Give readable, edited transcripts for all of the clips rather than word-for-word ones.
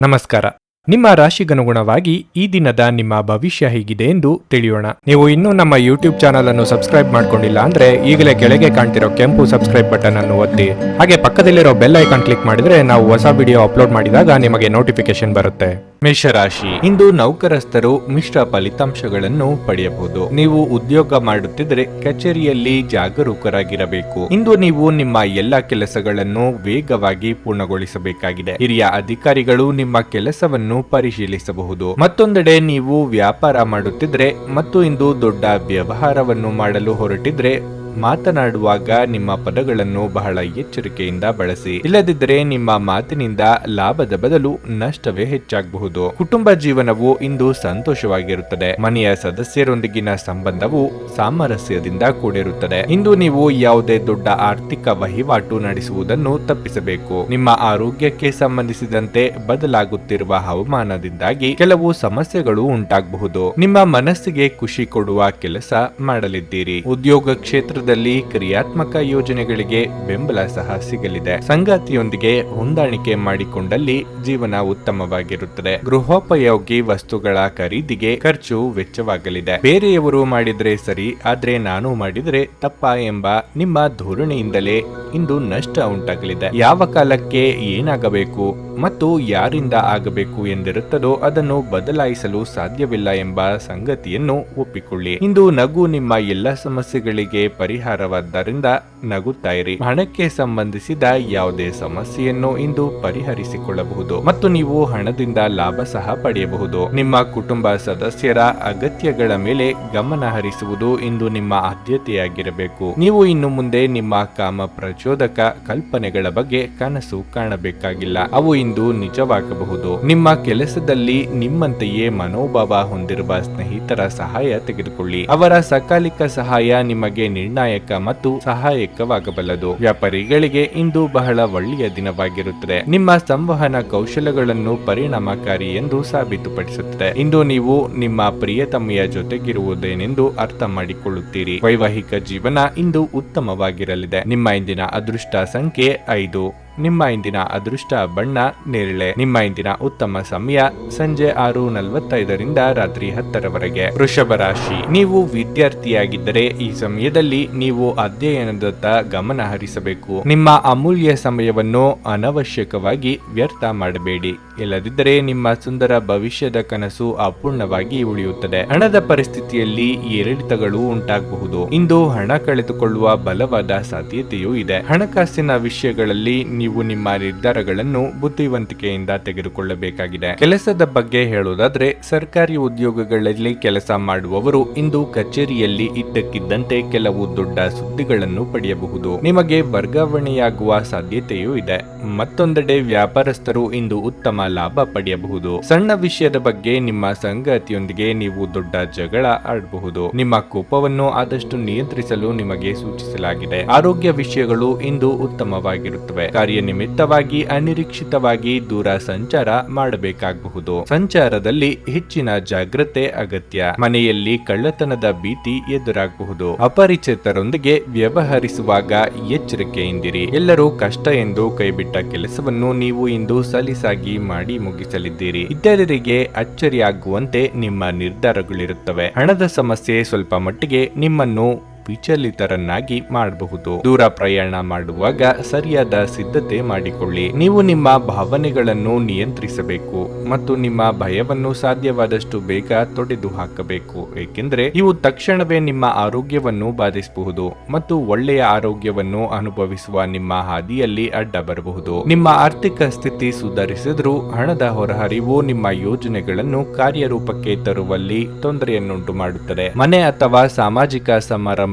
ನಮಸ್ಕಾರ. ನಿಮ್ಮ ರಾಶಿಗನುಗುಣವಾಗಿ ಈ ದಿನದ ನಿಮ್ಮ ಭವಿಷ್ಯ ಹೇಗಿದೆ ಎಂದು ತಿಳಿಯೋಣ. ನೀವು ಇನ್ನೂ ನಮ್ಮ ಯೂಟ್ಯೂಬ್ ಚಾನಲ್ ಅನ್ನು ಸಬ್ಸ್ಕ್ರೈಬ್ ಮಾಡ್ಕೊಂಡಿಲ್ಲ ಅಂದ್ರೆ ಈಗಲೇ ಕೆಳಗೆ ಕಾಣ್ತಿರೋ ಕೆಂಪು ಸಬ್ಸ್ಕ್ರೈಬ್ ಬಟನ್ ಅನ್ನು ಒತ್ತಿ, ಹಾಗೆ ಪಕ್ಕದಲ್ಲಿರೋ ಬೆಲ್ ಐಕಾನ್ ಕ್ಲಿಕ್ ಮಾಡಿದ್ರೆ ನಾವು ಹೊಸ ವಿಡಿಯೋ ಅಪ್ಲೋಡ್ ಮಾಡಿದಾಗ ನಿಮಗೆ ನೋಟಿಫಿಕೇಶನ್ ಬರುತ್ತೆ. ಮೇಷರಾಶಿ, ಇಂದು ನೌಕರಸ್ಥರು ಮಿಶ್ರ ಫಲಿತಾಂಶಗಳನ್ನು ಪಡೆಯಬಹುದು. ನೀವು ಉದ್ಯೋಗ ಮಾಡುತ್ತಿದ್ದರೆ ಕಚೇರಿಯಲ್ಲಿ ಜಾಗರೂಕರಾಗಿರಬೇಕು. ಇಂದು ನೀವು ನಿಮ್ಮ ಎಲ್ಲ ಕೆಲಸಗಳನ್ನು ವೇಗವಾಗಿ ಪೂರ್ಣಗೊಳಿಸಬೇಕಾಗಿದೆ. ಹಿರಿಯ ಅಧಿಕಾರಿಗಳು ನಿಮ್ಮ ಕೆಲಸವನ್ನು ಪರಿಶೀಲಿಸಬಹುದು. ಮತ್ತೊಂದೆಡೆ ನೀವು ವ್ಯಾಪಾರ ಮಾಡುತ್ತಿದ್ರೆ ಮತ್ತು ಇಂದು ದೊಡ್ಡ ವ್ಯವಹಾರವನ್ನು ಮಾಡಲು ಹೊರಟಿದ್ರೆ ಮಾತನಾಡುವಾಗ ನಿಮ್ಮ ಪದಗಳನ್ನು ಬಹಳ ಎಚ್ಚರಿಕೆಯಿಂದ ಬಳಸಿ. ಇಲ್ಲದಿದ್ದರೆ ನಿಮ್ಮ ಮಾತಿನಿಂದ ಲಾಭದ ಬದಲು ನಷ್ಟವೇ ಹೆಚ್ಚಾಗಬಹುದು. ಕುಟುಂಬ ಜೀವನವು ಇಂದು ಸಂತೋಷವಾಗಿರುತ್ತದೆ. ಮನೆಯ ಸದಸ್ಯರೊಂದಿಗಿನ ಸಂಬಂಧವು ಸಾಮರಸ್ಯದಿಂದ ಕೂಡಿರುತ್ತದೆ. ಇಂದು ನೀವು ಯಾವುದೇ ದೊಡ್ಡ ಆರ್ಥಿಕ ವಹಿವಾಟು ನಡೆಸುವುದನ್ನು ತಪ್ಪಿಸಬೇಕು. ನಿಮ್ಮ ಆರೋಗ್ಯಕ್ಕೆ ಸಂಬಂಧಿಸಿದಂತೆ ಬದಲಾಗುತ್ತಿರುವ ಹವಾಮಾನದಿಂದಾಗಿ ಕೆಲವು ಸಮಸ್ಯೆಗಳು ಉಂಟಾಗಬಹುದು. ನಿಮ್ಮ ಮನಸ್ಸಿಗೆ ಖುಷಿ ಕೊಡುವ ಕೆಲಸ ಮಾಡಲಿದ್ದೀರಿ. ಉದ್ಯೋಗ ಕ್ಷೇತ್ರ ಕ್ರಿಯಾತ್ಮಕ ಯೋಜನೆಗಳಿಗೆ ಬೆಂಬಲ ಸಹ ಸಿಗಲಿದೆ. ಸಂಗಾತಿಯೊಂದಿಗೆ ಹೊಂದಾಣಿಕೆ ಮಾಡಿಕೊಂಡಲ್ಲಿ ಜೀವನ ಉತ್ತಮವಾಗಿರುತ್ತದೆ. ಗೃಹೋಪಯೋಗಿ ವಸ್ತುಗಳ ಖರೀದಿಗೆ ಖರ್ಚು ವೆಚ್ಚವಾಗಲಿದೆ. ಬೇರೆಯವರು ಮಾಡಿದ್ರೆ ಸರಿ, ಆದ್ರೆ ನಾನು ಮಾಡಿದ್ರೆ ತಪ್ಪ ಎಂಬ ನಿಮ್ಮ ಧೋರಣೆಯಿಂದಲೇ ಇಂದು ನಷ್ಟ ಉಂಟಾಗಲಿದೆ. ಯಾವ ಕಾಲಕ್ಕೆ ಏನಾಗಬೇಕು ಮತ್ತು ಯಾರಿಂದ ಆಗಬೇಕು ಎಂದಿರುತ್ತದೋ ಅದನ್ನು ಬದಲಾಯಿಸಲು ಸಾಧ್ಯವಿಲ್ಲ ಎಂಬ ಸಂಗತಿಯನ್ನು ಒಪ್ಪಿಕೊಳ್ಳಿ. ಇಂದು ನಗು ನಿಮ್ಮ ಎಲ್ಲ ಸಮಸ್ಯೆಗಳಿಗೆ ಪರಿಹಾರವಾದ್ದರಿಂದ ನಗುತ್ತಾ ಇರಿ. ಹಣಕ್ಕೆ ಸಂಬಂಧಿಸಿದ ಯಾವುದೇ ಸಮಸ್ಯೆಯನ್ನು ಇಂದು ಪರಿಹರಿಸಿಕೊಳ್ಳಬಹುದು ಮತ್ತು ನೀವು ಹಣದಿಂದ ಲಾಭ ಸಹ ಪಡೆಯಬಹುದು. ನಿಮ್ಮ ಕುಟುಂಬ ಸದಸ್ಯರ ಅಗತ್ಯಗಳ ಮೇಲೆ ಗಮನ ಹರಿಸುವುದು ಇಂದು ನಿಮ್ಮ ಆದ್ಯತೆಯಾಗಿರಬೇಕು. ನೀವು ಇನ್ನು ಮುಂದೆ ನಿಮ್ಮ ಕಾಮ ಪ್ರಚೋದಕ ಕಲ್ಪನೆಗಳ ಬಗ್ಗೆ ಕನಸು ಕಾಣಬೇಕಾಗಿಲ್ಲ. ಅವು ಇಂದು ನಿಜವಾಗಬಹುದು. ನಿಮ್ಮ ಕೆಲಸದಲ್ಲಿ ನಿಮ್ಮಂತೆಯೇ ಮನೋಭಾವ ಹೊಂದಿರುವ ಸ್ನೇಹಿತರ ಸಹಾಯ ತೆಗೆದುಕೊಳ್ಳಿ. ಅವರ ಸಕಾಲಿಕ ಸಹಾಯ ನಿಮಗೆ ನಿರ್ಣಾಯಕ ಮತ್ತು ಸಹಾಯಕವಾಗಬಲ್ಲದು. ವ್ಯಾಪಾರಿಗಳಿಗೆ ಇಂದು ಬಹಳ ಒಳ್ಳೆಯ ದಿನವಾಗಿರುತ್ತದೆ. ನಿಮ್ಮ ಸಂವಹನ ಕೌಶಲಗಳನ್ನು ಪರಿಣಾಮಕಾರಿ ಎಂದು ಸಾಬೀತುಪಡಿಸುತ್ತದೆ. ಇಂದು ನೀವು ನಿಮ್ಮ ಪ್ರಿಯತಮೆಯ ಜೊತೆಗಿರುವುದೇನೆಂದು ಅರ್ಥ ಮಾಡಿಕೊಳ್ಳುತ್ತೀರಿ. ವೈವಾಹಿಕ ಜೀವನ ಇಂದು ಉತ್ತಮವಾಗಿರಲಿದೆ. ನಿಮ್ಮ ಇಂದಿನ ಅದೃಷ್ಟ ಸಂಖ್ಯೆ 5. ನಿಮ್ಮ ಇಂದಿನ ಅದೃಷ್ಟ ಬಣ್ಣ ನೇರಳೆ. ನಿಮ್ಮ ಇಂದಿನ ಉತ್ತಮ ಸಮಯ ಸಂಜೆ 6:45 ರಾತ್ರಿ 10 ವೃಷಭ ರಾಶಿ, ನೀವು ವಿದ್ಯಾರ್ಥಿಯಾಗಿದ್ದರೆ ಈ ಸಮಯದಲ್ಲಿ ನೀವು ಅಧ್ಯಯನದತ್ತ ಗಮನ ಹರಿಸಬೇಕು. ನಿಮ್ಮ ಅಮೂಲ್ಯ ಸಮಯವನ್ನು ಅನವಶ್ಯಕವಾಗಿ ವ್ಯರ್ಥ ಮಾಡಬೇಡಿ. ಇಲ್ಲದಿದ್ದರೆ ನಿಮ್ಮ ಸುಂದರ ಭವಿಷ್ಯದ ಕನಸು ಅಪೂರ್ಣವಾಗಿ ಉಳಿಯುತ್ತದೆ. ಹಣದ ಪರಿಸ್ಥಿತಿಯಲ್ಲಿ ಏರಿಳಿತಗಳು ಉಂಟಾಗಬಹುದು. ಇಂದು ಹಣ ಕಳೆದುಕೊಳ್ಳುವ ಬಲವಾದ ಸಾಧ್ಯತೆಯೂ ಇದೆ. ಹಣಕಾಸಿನ ವಿಷಯಗಳಲ್ಲಿ ನೀವು ನಿಮ್ಮ ನಿರ್ಧಾರಗಳನ್ನು ಬುದ್ಧಿವಂತಿಕೆಯಿಂದ ತೆಗೆದುಕೊಳ್ಳಬೇಕಾಗಿದೆ. ಕೆಲಸದ ಬಗ್ಗೆ ಹೇಳುವುದಾದ್ರೆ ಸರ್ಕಾರಿ ಉದ್ಯೋಗಗಳಲ್ಲಿ ಕೆಲಸ ಮಾಡುವವರು ಇಂದು ಕಚೇರಿಯಲ್ಲಿ ಇದ್ದಕ್ಕಿದ್ದಂತೆ ಕೆಲವು ದೊಡ್ಡ ಸುದ್ದಿಗಳನ್ನು ಪಡೆಯಬಹುದು. ನಿಮಗೆ ವರ್ಗಾವಣೆಯಾಗುವ ಸಾಧ್ಯತೆಯೂ ಇದೆ. ಮತ್ತೊಂದೆಡೆ ವ್ಯಾಪಾರಸ್ಥರು ಇಂದು ಉತ್ತಮ ಲಾಭ ಪಡೆಯಬಹುದು. ಸಣ್ಣ ವಿಷಯದ ಬಗ್ಗೆ ನಿಮ್ಮ ಸಂಗಾತಿಯೊಂದಿಗೆ ನೀವು ದೊಡ್ಡ ಜಗಳ ಆಡಬಹುದು. ನಿಮ್ಮ ಕೋಪವನ್ನು ಆದಷ್ಟು ನಿಯಂತ್ರಿಸಲು ನಿಮಗೆ ಸೂಚಿಸಲಾಗಿದೆ. ಆರೋಗ್ಯ ವಿಷಯಗಳು ಇಂದು ಉತ್ತಮವಾಗಿರುತ್ತವೆ. ಕಾರ್ಯನಿಮಿತ್ತವಾಗಿ ಅನಿರೀಕ್ಷಿತವಾಗಿ ದೂರ ಸಂಚಾರ ಮಾಡಬೇಕಾಗಬಹುದು. ಸಂಚಾರದಲ್ಲಿ ಹೆಚ್ಚಿನ ಜಾಗ್ರತೆ ಅಗತ್ಯ. ಮನೆಯಲ್ಲಿ ಕಳ್ಳತನದ ಭೀತಿ ಎದುರಾಗಬಹುದು. ಅಪರಿಚಿತರೊಂದಿಗೆ ವ್ಯವಹರಿಸುವಾಗ ಎಚ್ಚರಿಕೆಯಿಂದಿರಿ. ಎಲ್ಲರೂ ಕಷ್ಟ ಎಂದು ಕೈಬಿಟ್ಟ ಕೆಲಸವನ್ನು ನೀವು ಇಂದು ಸಲೀಸಾಗಿ ಮಾಡಿ ಮುಗಿಸಲಿದ್ದೀರಿ. ಇತರರಿಗೆ ಅಚ್ಚರಿಯಾಗುವಂತೆ ನಿಮ್ಮ ನಿರ್ಧಾರಗಳಿರುತ್ತವೆ. ಹಣದ ಸಮಸ್ಯೆ ಸ್ವಲ್ಪ ಮಟ್ಟಿಗೆ ನಿಮ್ಮನ್ನು ವಿಚಲಿತರನ್ನಾಗಿ ಮಾಡಬಹುದು. ದೂರ ಪ್ರಯಾಣ ಮಾಡುವಾಗ ಸರಿಯಾದ ಸಿದ್ಧತೆ ಮಾಡಿಕೊಳ್ಳಿ. ನೀವು ನಿಮ್ಮ ಭಾವನೆಗಳನ್ನು ನಿಯಂತ್ರಿಸಬೇಕು ಮತ್ತು ನಿಮ್ಮ ಭಯವನ್ನು ಸಾಧ್ಯವಾದಷ್ಟು ಬೇಗ ತೊಡೆದು ಹಾಕಬೇಕು, ಏಕೆಂದರೆ ಇವು ತಕ್ಷಣವೇ ನಿಮ್ಮ ಆರೋಗ್ಯವನ್ನು ಬಾಧಿಸಬಹುದು ಮತ್ತು ಒಳ್ಳೆಯ ಆರೋಗ್ಯವನ್ನು ಅನುಭವಿಸುವ ನಿಮ್ಮ ಹಾದಿಯಲ್ಲಿ ಅಡ್ಡ ಬರಬಹುದು. ನಿಮ್ಮ ಆರ್ಥಿಕ ಸ್ಥಿತಿ ಸುಧಾರಿಸಿದ್ರೂ ಹಣದ ಹೊರಹರಿವು ನಿಮ್ಮ ಯೋಜನೆಗಳನ್ನು ಕಾರ್ಯರೂಪಕ್ಕೆ ತರುವಲ್ಲಿ ತೊಂದರೆಯನ್ನುಂಟು ಮಾಡುತ್ತದೆ. ಮನೆ ಅಥವಾ ಸಾಮಾಜಿಕ ಸಮಾರಂಭಗಳಲ್ಲಿನ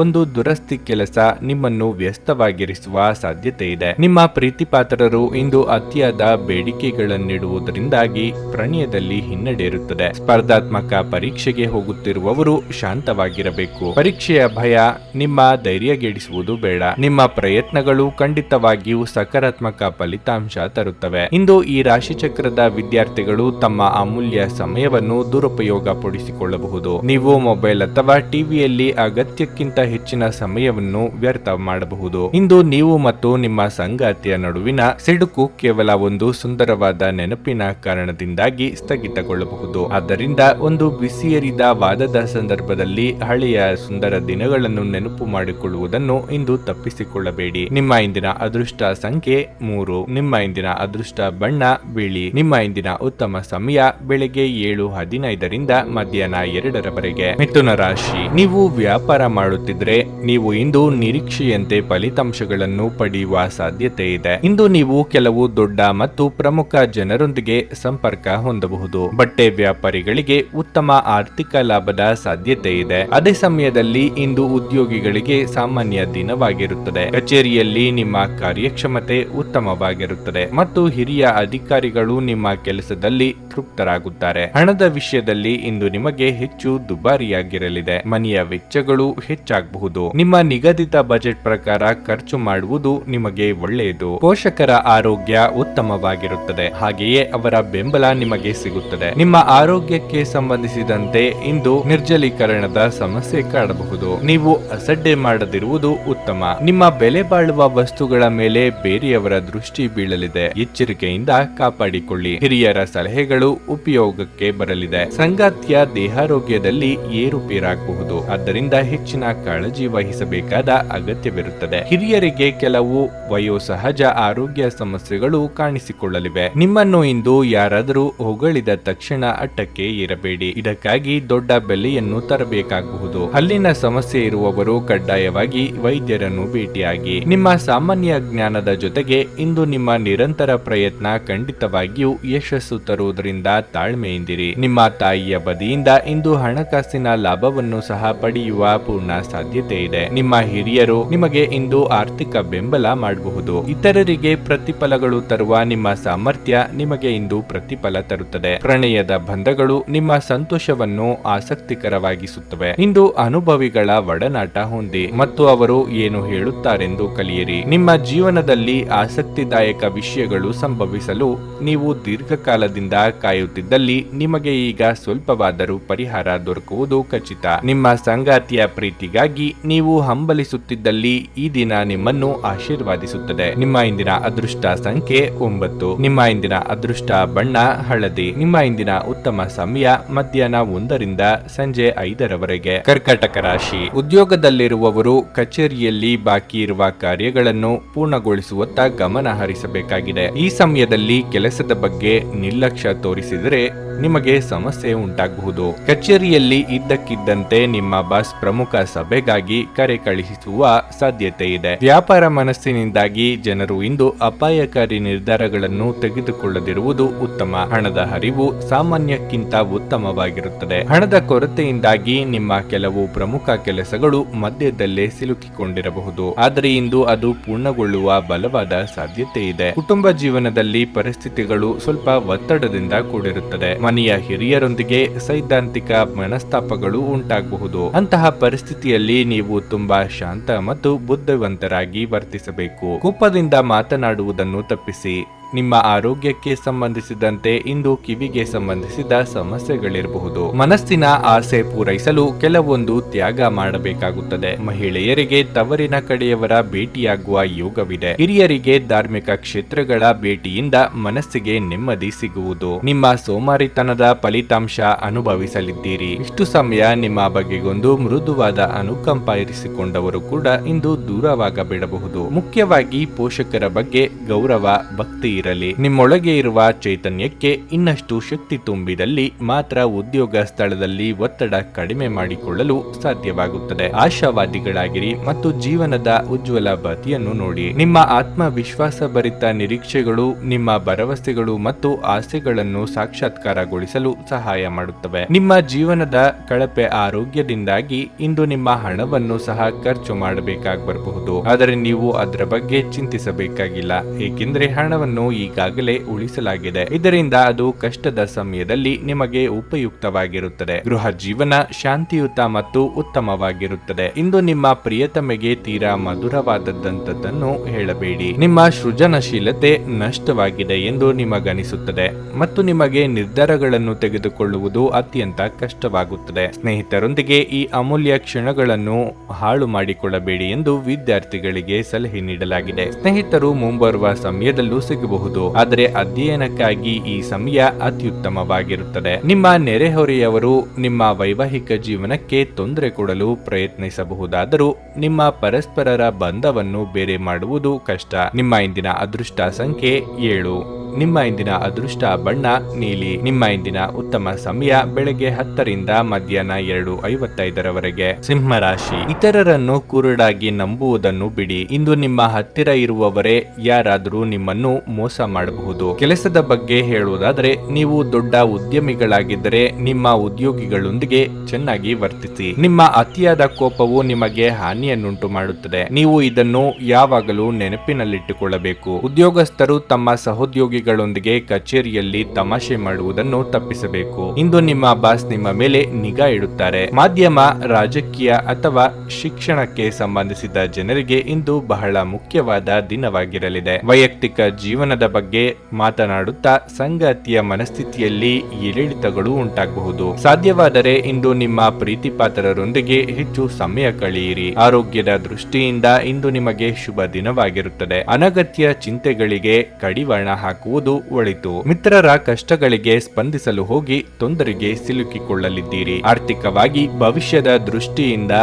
ಒಂದು ದುರಸ್ತಿ ಕೆಲಸ ನಿಮ್ಮನ್ನು ವ್ಯಸ್ತವಾಗಿರಿಸುವ ಸಾಧ್ಯತೆ ಇದೆ. ನಿಮ್ಮ ಪ್ರೀತಿಪಾತ್ರರು ಇಂದು ಅತಿಯಾದ ಬೇಡಿಕೆಗಳನ್ನಿಡುವುದರಿಂದಾಗಿ ಪ್ರಣಯದಲ್ಲಿ ಹಿನ್ನಡೆ ಇರುತ್ತದೆ. ಸ್ಪರ್ಧಾತ್ಮಕ ಪರೀಕ್ಷೆಗೆ ಹೋಗುತ್ತಿರುವವರು ಶಾಂತವಾಗಿರಬೇಕು. ಪರೀಕ್ಷೆಯ ಭಯ ನಿಮ್ಮ ಧೈರ್ಯಗೆಡಿಸುವುದು ಬೇಡ. ನಿಮ್ಮ ಪ್ರಯತ್ನಗಳು ಖಂಡಿತವಾಗಿಯೂ ಸಕಾರಾತ್ಮಕ ಫಲಿತಾಂಶ ತರುತ್ತವೆ. ಇಂದು ಈ ರಾಶಿಚಕ್ರದ ವಿದ್ಯಾರ್ಥಿಗಳು ತಮ್ಮ ಅಮೂಲ್ಯ ಸಮಯವನ್ನು ದುರುಪಯೋಗ ಪಡಿಸಿಕೊಳ್ಳಬಹುದು. ನೀವು ಮೊಬೈಲ್ ಅಥವಾ ಟಿವಿಯಲ್ಲಿ ಅಗತ್ಯಕ್ಕಿಂತ ಹೆಚ್ಚಿನ ಸಮಯವನ್ನು ವ್ಯರ್ಥ ಮಾಡಬಹುದು. ಇಂದು ನೀವು ಮತ್ತು ನಿಮ್ಮ ಸಂಗಾತಿಯ ನಡುವಿನ ಸಿಡುಕು ಕೇವಲ ಒಂದು ಸುಂದರವಾದ ನೆನಪಿನ ಕಾರಣದಿಂದಾಗಿ ಸ್ಥಗಿತಗೊಳ್ಳಬಹುದು. ಆದ್ದರಿಂದ ಒಂದು ಬಿಸಿಯೇರಿದ ವಾದದ ಸಂದರ್ಭದಲ್ಲಿ ಹಳೆಯ ಸುಂದರ ದಿನಗಳನ್ನು ನೆನಪು ಮಾಡಿಕೊಳ್ಳುವುದನ್ನು ಇಂದು ತಪ್ಪಿಸಿಕೊಳ್ಳಬೇಡಿ. ನಿಮ್ಮ ಇಂದಿನ ಅದೃಷ್ಟ ಸಂಖ್ಯೆ 3. ನಿಮ್ಮ ಇಂದಿನ ಅದೃಷ್ಟ ಬಣ್ಣ ಬಿಳಿ. ನಿಮ್ಮ ಇಂದಿನ ಉತ್ತಮ ಸಮಯ ಬೆಳಗ್ಗೆ 7:15 ಮಧ್ಯಾಹ್ನ 2 ಮಿಥುನ ರಾಶಿ. ನೀವು ವ್ಯಾಪಾರ ಮಾಡುತ್ತಿದ್ರೆ ನೀವು ಇಂದು ನಿರೀಕ್ಷೆಯಂತೆ ಫಲಿತಾಂಶಗಳನ್ನು ಪಡೆಯುವ ಸಾಧ್ಯತೆ ಇದೆ. ಇಂದು ನೀವು ಕೆಲವು ದೊಡ್ಡ ಮತ್ತು ಪ್ರಮುಖ ಜನರೊಂದಿಗೆ ಸಂಪರ್ಕ ಹೊಂದಬಹುದು. ಬಟ್ಟೆ ವ್ಯಾಪಾರಿಗಳಿಗೆ ಉತ್ತಮ ಆರ್ಥಿಕ ಲಾಭದ ಸಾಧ್ಯತೆ ಇದೆ. ಅದೇ ಸಮಯದಲ್ಲಿ ಇಂದು ಉದ್ಯೋಗಿಗಳಿಗೆ ಸಾಮಾನ್ಯ ದಿನವಾಗಿರುತ್ತದೆ. ಕಚೇರಿಯಲ್ಲಿ ನಿಮ್ಮ ಕಾರ್ಯಕ್ಷಮತೆ ಉತ್ತಮವಾಗಿರುತ್ತದೆ ಮತ್ತು ಹಿರಿಯ ಅಧಿಕಾರಿಗಳು ನಿಮ್ಮ ಕೆಲಸದಲ್ಲಿ ತೃಪ್ತರಾಗುತ್ತಾರೆ. ಹಣದ ವಿಷಯದಲ್ಲಿ ಇಂದು ನಿಮಗೆ ಹೆಚ್ಚು ದುಬಾರಿಯಾಗಿರಲಿದೆ. ಮನೆಯ ವೆಚ್ಚಗಳು ಹೆಚ್ಚಾಗಬಹುದು. ನಿಮ್ಮ ನಿಗದಿತ ಬಜೆಟ್ ಪ್ರಕಾರ ಖರ್ಚು ಮಾಡುವುದು ನಿಮಗೆ ಒಳ್ಳೆಯದು. ಪೋಷಕರ ಆರೋಗ್ಯ ಉತ್ತಮವಾಗಿರುತ್ತದೆ, ಹಾಗೆಯೇ ಅವರ ಬೆಂಬಲ ನಿಮಗೆ ಸಿಗುತ್ತದೆ. ನಿಮ್ಮ ಆರೋಗ್ಯಕ್ಕೆ ಸಂಬಂಧಿಸಿದಂತೆ ಇಂದು ನಿರ್ಜಲೀಕರಣದ ಸಮಸ್ಯೆ ಕಾಡಬಹುದು. ನೀವು ಅಸಡ್ಡೆ ಮಾಡದಿರುವುದು ಉತ್ತಮ. ನಿಮ್ಮ ಬೆಲೆ ಬಾಳುವ ವಸ್ತುಗಳ ಮೇಲೆ ಬೇರೆಯವರ ದೃಷ್ಟಿ ಬೀಳಲಿದೆ. ಎಚ್ಚರಿಕೆಯಿಂದ ಕಾಪಾಡಿಕೊಳ್ಳಿ. ಹಿರಿಯರ ಸಲಹೆಗಳು ಉಪಯೋಗಕ್ಕೆ ಬರಲಿದೆ. ಸಂಗಾತಿಯ ದೇಹಾರೋಗ್ಯದಲ್ಲಿ ಏರುಪೇರಾಗಬಹುದು, ಆದ್ದರಿಂದ ಹೆಚ್ಚಿನ ಕಾಳಜಿ ವಹಿಸಬೇಕಾದ ಅಗತ್ಯವಿರುತ್ತದೆ. ಹಿರಿಯರಿಗೆ ಕೆಲವು ವಯೋಸಹಜ ಆರೋಗ್ಯ ಸಮಸ್ಯೆಗಳು ಕಾಣಿಸಿಕೊಳ್ಳಲಿವೆ. ನಿಮ್ಮನ್ನು ಇಂದು ಯಾರಾದರೂ ಹೊಗಳಿದ ತಕ್ಷಣ ಅಟ್ಟಕ್ಕೆ ಇರಬೇಡಿ. ಇದಕ್ಕಾಗಿ ದೊಡ್ಡ ಬೆಲೆಯನ್ನು ತರಬೇಕಾಗಬಹುದು. ಹಲ್ಲಿನ ಸಮಸ್ಯೆ ಇರುವವರು ಕಡ್ಡಾಯವಾಗಿ ವೈದ್ಯರನ್ನು ಭೇಟಿಯಾಗಿ. ನಿಮ್ಮ ಸಾಮಾನ್ಯ ಜ್ಞಾನದ ಜೊತೆಗೆ ಇಂದು ನಿಮ್ಮ ನಿರಂತರ ಪ್ರಯತ್ನ ಖಂಡಿತವಾಗಿಯೂ ಯಶಸ್ಸು ತರುವುದರಿಂದ ತಾಳ್ಮೆಯಿಂದಿರಿ. ನಿಮ್ಮ ತಾಯಿಯ ಬದಿಯಿಂದ ಇಂದು ಹಣಕಾಸಿನ ಲಾಭವನ್ನು ಸಹ ಪಡೆಯುವ ಪೂರ್ಣ ಸಾಧ್ಯತೆ ಇದೆ. ನಿಮ್ಮ ಹಿರಿಯರು ನಿಮಗೆ ಇಂದು ಆರ್ಥಿಕ ಬೆಂಬಲ ಮಾಡಬಹುದು. ಇತರರಿಗೆ ಪ್ರತಿಫಲಗಳು ತರುವ ನಿಮ್ಮ ಸಾಮರ್ಥ್ಯ ನಿಮಗೆ ಇಂದು ಪ್ರತಿಫಲ ತರುತ್ತದೆ. ಪ್ರಣಯದ ಬಂಧಗಳು ನಿಮ್ಮ ಸಂತೋಷವನ್ನು ಆಸಕ್ತಿಕರವಾಗಿಸುತ್ತವೆ. ಇಂದು ಅನುಭವಿಗಳ ಒಡನಾಟ ಹೊಂದಿ ಮತ್ತು ಅವರು ಏನು ಹೇಳುತ್ತಾರೆಂದು ಕಲಿಯಿರಿ. ನಿಮ್ಮ ಜೀವನದಲ್ಲಿ ಆಸಕ್ತಿದಾಯಕ ವಿಷಯಗಳು ಸಂಭವಿಸಲು ನೀವು ದೀರ್ಘಕಾಲದಿಂದ ಕಾಯುತ್ತಿದ್ದಲ್ಲಿ ನಿಮಗೆ ಈಗ ಸ್ವಲ್ಪವಾದರೂ ಪರಿಹಾರ ದೊರಕುವುದು ಖಚಿತ. ನಿಮ್ಮ ಸಂಗಾತಿಯ ಪ್ರೀತಿಗಾಗಿ ನೀವು ಹಂಬಲಿಸುತ್ತಿದ್ದಲ್ಲಿ ಈ ದಿನ ನಿಮ್ಮನ್ನು ಆಶೀರ್ವಾದಿಸುತ್ತದೆ. ನಿಮ್ಮ ಇಂದಿನ ಅದೃಷ್ಟ ಸಂಖ್ಯೆ 9. ನಿಮ್ಮ ಇಂದಿನ ಅದೃಷ್ಟ ಬಣ್ಣ ಹಳದಿ. ನಿಮ್ಮ ಇಂದಿನ ಉತ್ತಮ ಸಮಯ ಮಧ್ಯಾಹ್ನ 1 ಸಂಜೆ 5 ಕರ್ಕಾಟಕ ರಾಶಿ. ಉದ್ಯೋಗದಲ್ಲಿರುವವರು ಕಚೇರಿಯಲ್ಲಿ ಬಾಕಿ ಇರುವ ಕಾರ್ಯಗಳನ್ನು ಪೂರ್ಣಗೊಳಿಸುವತ್ತ ಗಮನ ಹರಿಸಬೇಕಾಗಿದೆ. ಈ ಸಮಯದಲ್ಲಿ ಕೆಲಸದ ಬಗ್ಗೆ ನಿರ್ಲಕ್ಷ್ಯ ತೋರಿಸಿದರೆ ನಿಮಗೆ ಸಮಸ್ಯೆ ಉಂಟಾಗಬಹುದು. ಕಚೇರಿಯಲ್ಲಿ ಇದ್ದಕ್ಕಿದ್ದಂತೆ ನಿಮ್ಮ ಬಾಸ್ ಪ್ರಮುಖ ಸಭೆಗಾಗಿ ಕರೆ ಕಳುಹಿಸುವ ಸಾಧ್ಯತೆ ಇದೆ. ವ್ಯಾಪಾರ ಮನಸ್ಸಿನಿಂದಾಗಿ ಜನರು ಇಂದು ಅಪಾಯಕಾರಿ ನಿರ್ಧಾರಗಳನ್ನು ತೆಗೆದುಕೊಳ್ಳದಿರುವುದು ಉತ್ತಮ. ಹಣದ ಹರಿವು ಸಾಮಾನ್ಯಕ್ಕಿಂತ ಉತ್ತಮವಾಗಿರುತ್ತದೆ. ಹಣದ ಕೊರತೆಯಿಂದಾಗಿ ನಿಮ್ಮ ಕೆಲವು ಪ್ರಮುಖ ಕೆಲಸಗಳು ಮಧ್ಯದಲ್ಲೇ ಸಿಲುಕಿಕೊಂಡಿರಬಹುದು, ಆದರೆ ಇಂದು ಅದು ಪೂರ್ಣಗೊಳ್ಳುವ ಬಲವಾದ ಸಾಧ್ಯತೆ ಇದೆ. ಕುಟುಂಬ ಜೀವನದಲ್ಲಿ ಪರಿಸ್ಥಿತಿಗಳು ಸ್ವಲ್ಪ ಒತ್ತಡದಿಂದ ಕೂಡಿರುತ್ತದೆ. ಮನೆಯ ಹಿರಿಯರೊಂದಿಗೆ ಸೈದ್ಧಾಂತಿಕ ಮನಸ್ತಾಪಗಳು ಉಂಟಾಗಬಹುದು. ಅಂತಹ ಪರಿಸ್ಥಿತಿಯಲ್ಲಿ ನೀವು ತುಂಬಾ ಶಾಂತ ಮತ್ತು ಬುದ್ಧಿವಂತರಾಗಿ ವರ್ತಿಸಬೇಕು. ಕೋಪದಿಂದ ಮಾತನಾಡುವುದನ್ನು ತಪ್ಪಿಸಿ. ನಿಮ್ಮ ಆರೋಗ್ಯಕ್ಕೆ ಸಂಬಂಧಿಸಿದಂತೆ ಇಂದು ಕಿವಿಗೆ ಸಂಬಂಧಿಸಿದ ಸಮಸ್ಯೆಗಳಿರಬಹುದು. ಮನಸ್ಸಿನ ಆಸೆ ಪೂರೈಸಲು ಕೆಲವೊಂದು ತ್ಯಾಗ ಮಾಡಬೇಕಾಗುತ್ತದೆ. ಮಹಿಳೆಯರಿಗೆ ತವರಿನ ಕಡೆಯವರ ಭೇಟಿಯಾಗುವ ಯೋಗವಿದೆ. ಹಿರಿಯರಿಗೆ ಧಾರ್ಮಿಕ ಕ್ಷೇತ್ರಗಳ ಭೇಟಿಯಿಂದ ಮನಸ್ಸಿಗೆ ನೆಮ್ಮದಿ ಸಿಗುವುದು. ನಿಮ್ಮ ಸೋಮಾರಿತನದ ಫಲಿತಾಂಶ ಅನುಭವಿಸಲಿದ್ದೀರಿ. ಇಷ್ಟು ಸಮಯ ನಿಮ್ಮ ಬಗೆಗೊಂದು ಮೃದುವಾದ ಅನುಕಂಪ ಇರಿಸಿಕೊಂಡವರು ಕೂಡ ಇಂದು ದೂರವಾಗಬಿಡಬಹುದು. ಮುಖ್ಯವಾಗಿ ಪೋಷಕರ ಬಗ್ಗೆ ಗೌರವ, ಭಕ್ತಿ ಇರಲಿ. ನಿಮ್ಮೊಳಗೆ ಇರುವ ಚೈತನ್ಯಕ್ಕೆ ಇನ್ನಷ್ಟು ಶಕ್ತಿ ತುಂಬಿದಲ್ಲಿ ಮಾತ್ರ ಉದ್ಯೋಗ ಸ್ಥಳದಲ್ಲಿ ಒತ್ತಡ ಕಡಿಮೆ ಮಾಡಿಕೊಳ್ಳಲು ಸಾಧ್ಯವಾಗುತ್ತದೆ. ಆಶಾವಾದಿಗಳಾಗಿರಿ ಮತ್ತು ಜೀವನದ ಉಜ್ವಲ ಬದಿಯನ್ನು ನೋಡಿ. ನಿಮ್ಮ ಆತ್ಮವಿಶ್ವಾಸ ಭರಿತ ನಿರೀಕ್ಷೆಗಳು ನಿಮ್ಮ ಭರವಸೆಗಳು ಮತ್ತು ಆಸೆಗಳನ್ನು ಸಾಕ್ಷಾತ್ಕಾರಗೊಳಿಸಲು ಸಹಾಯ ಮಾಡುತ್ತವೆ. ನಿಮ್ಮ ಜೀವನದ ಕಳಪೆ ಆರೋಗ್ಯದಿಂದಾಗಿ ಇಂದು ನಿಮ್ಮ ಹಣವನ್ನು ಸಹ ಖರ್ಚು ಮಾಡಬೇಕಾಗಿ ಬರಬಹುದು, ಆದರೆ ನೀವು ಅದರ ಬಗ್ಗೆ ಚಿಂತಿಸಬೇಕಾಗಿಲ್ಲ, ಏಕೆಂದರೆ ಹಣವನ್ನು ಈಗಾಗಲೇ ಉಳಿಸಲಾಗಿದೆ. ಇದರಿಂದ ಅದು ಕಷ್ಟದ ಸಮಯದಲ್ಲಿ ನಿಮಗೆ ಉಪಯುಕ್ತವಾಗಿರುತ್ತದೆ. ಗೃಹ ಜೀವನ ಶಾಂತಿಯುತ ಮತ್ತು ಉತ್ತಮವಾಗಿರುತ್ತದೆ. ಇಂದು ನಿಮ್ಮ ಪ್ರಿಯತಮೆಗೆ ತೀರಾ ಮಧುರವಾದದ್ದನ್ನು ಹೇಳಬೇಡಿ. ನಿಮ್ಮ ಸೃಜನಶೀಲತೆ ನಷ್ಟವಾಗಿದೆ ಎಂದು ನಿಮಗನಿಸುತ್ತದೆ ಮತ್ತು ನಿಮಗೆ ನಿರ್ಧಾರಗಳನ್ನು ತೆಗೆದುಕೊಳ್ಳುವುದು ಅತ್ಯಂತ ಕಷ್ಟವಾಗುತ್ತದೆ. ಸ್ನೇಹಿತರೊಂದಿಗೆ ಈ ಅಮೂಲ್ಯ ಕ್ಷಣಗಳನ್ನು ಹಾಳು ಮಾಡಿಕೊಳ್ಳಬೇಡಿ ಎಂದು ವಿದ್ಯಾರ್ಥಿಗಳಿಗೆ ಸಲಹೆ ನೀಡಲಾಗಿದೆ. ಸ್ನೇಹಿತರು ಮುಂಬರುವ ಸಮಯದಲ್ಲೂ ಸಿಗಬಹುದು, ಆದರೆ ಅಧ್ಯಯನಕ್ಕಾಗಿ ಈ ಸಮಯ ಅತ್ಯುತ್ತಮವಾಗಿರುತ್ತದೆ. ನಿಮ್ಮ ನೆರೆಹೊರೆಯವರು ನಿಮ್ಮ ವೈವಾಹಿಕ ಜೀವನಕ್ಕೆ ತೊಂದರೆ ಕೊಡಲು ಪ್ರಯತ್ನಿಸಬಹುದಾದರೂ ನಿಮ್ಮ ಪರಸ್ಪರರ ಬಂಧವನ್ನು ಬೇರೆ ಮಾಡುವುದು ಕಷ್ಟ. ನಿಮ್ಮ ಇಂದಿನ ಅದೃಷ್ಟ ಸಂಖ್ಯೆ 7. ನಿಮ್ಮ ಇಂದಿನ ಅದೃಷ್ಟ ಬಣ್ಣ ನೀಲಿ. ನಿಮ್ಮ ಇಂದಿನ ಉತ್ತಮ ಸಮಯ ಬೆಳಗ್ಗೆ 10 ರಿಂದ ಮಧ್ಯಾಹ್ನ 2:55 ಸಿಂಹ ರಾಶಿ. ಇತರರನ್ನು ಕುರುಡಾಗಿ ನಂಬುವುದನ್ನು ಬಿಡಿ. ಇಂದು ನಿಮ್ಮ ಹತ್ತಿರ ಇರುವವರೇ ಯಾರಾದರೂ ನಿಮ್ಮನ್ನು ಮೋಸ ಮಾಡಬಹುದು. ಕೆಲಸದ ಬಗ್ಗೆ ಹೇಳುವುದಾದರೆ, ನೀವು ದೊಡ್ಡ ಉದ್ಯಮಿಗಳಾಗಿದ್ದರೆ ನಿಮ್ಮ ಉದ್ಯೋಗಿಗಳೊಂದಿಗೆ ಚೆನ್ನಾಗಿ ವರ್ತಿಸಿ. ನಿಮ್ಮ ಅತಿಯಾದ ಕೋಪವು ನಿಮಗೆ ಹಾನಿಯನ್ನುಂಟು ಮಾಡುತ್ತದೆ. ನೀವು ಇದನ್ನು ಯಾವಾಗಲೂ ನೆನಪಿನಲ್ಲಿಟ್ಟುಕೊಳ್ಳಬೇಕು. ಉದ್ಯೋಗಸ್ಥರು ತಮ್ಮ ಸಹೋದ್ಯೋಗಿಗಳೊಂದಿಗೆ ಕಚೇರಿಯಲ್ಲಿ ತಮಾಷೆ ಮಾಡುವುದನ್ನು ತಪ್ಪಿಸಬೇಕು. ಇಂದು ನಿಮ್ಮ ಬಾಸ್ ನಿಮ್ಮ ಮೇಲೆ ನಿಗಾ ಇಡುತ್ತಾರೆ. ಮಾಧ್ಯಮ, ರಾಜಕೀಯ ಅಥವಾ ಶಿಕ್ಷಣಕ್ಕೆ ಸಂಬಂಧಿಸಿದ ಜನರಿಗೆ ಇಂದು ಬಹಳ ಮುಖ್ಯವಾದ ದಿನವಾಗಿರಲಿದೆ. ವೈಯಕ್ತಿಕ ಜೀವನದ ಬಗ್ಗೆ ಮಾತನಾಡುತ್ತಾ ಸಂಗಾತಿಯ ಮನಸ್ಥಿತಿಯಲ್ಲಿ ಏರಿಳಿತಗಳು ಉಂಟಾಗಬಹುದು. ಸಾಧ್ಯವಾದರೆ ಇಂದು ನಿಮ್ಮ ಪ್ರೀತಿಪಾತ್ರರೊಂದಿಗೆ ಹೆಚ್ಚು ಸಮಯ ಕಳೆಯಿರಿ. ಆರೋಗ್ಯದ ದೃಷ್ಟಿಯಿಂದ ಇಂದು ನಿಮಗೆ ಶುಭ ದಿನವಾಗಿರುತ್ತದೆ. ಅನಗತ್ಯ ಚಿಂತೆಗಳಿಗೆ ಕಡಿವಾಣ ಹಾಕುವುದು ಒಳಿತು. ಮಿತ್ರರ ಕಷ್ಟಗಳಿಗೆ ಸ್ಪಂದಿಸಲು ಹೋಗಿ ತೊಂದರೆಗೆ ಸಿಲುಕಿಕೊಳ್ಳಲಿದ್ದೀರಿ. ಆರ್ಥಿಕವಾಗಿ ಭವಿಷ್ಯದ ದೃಷ್ಟಿಯಿಂದ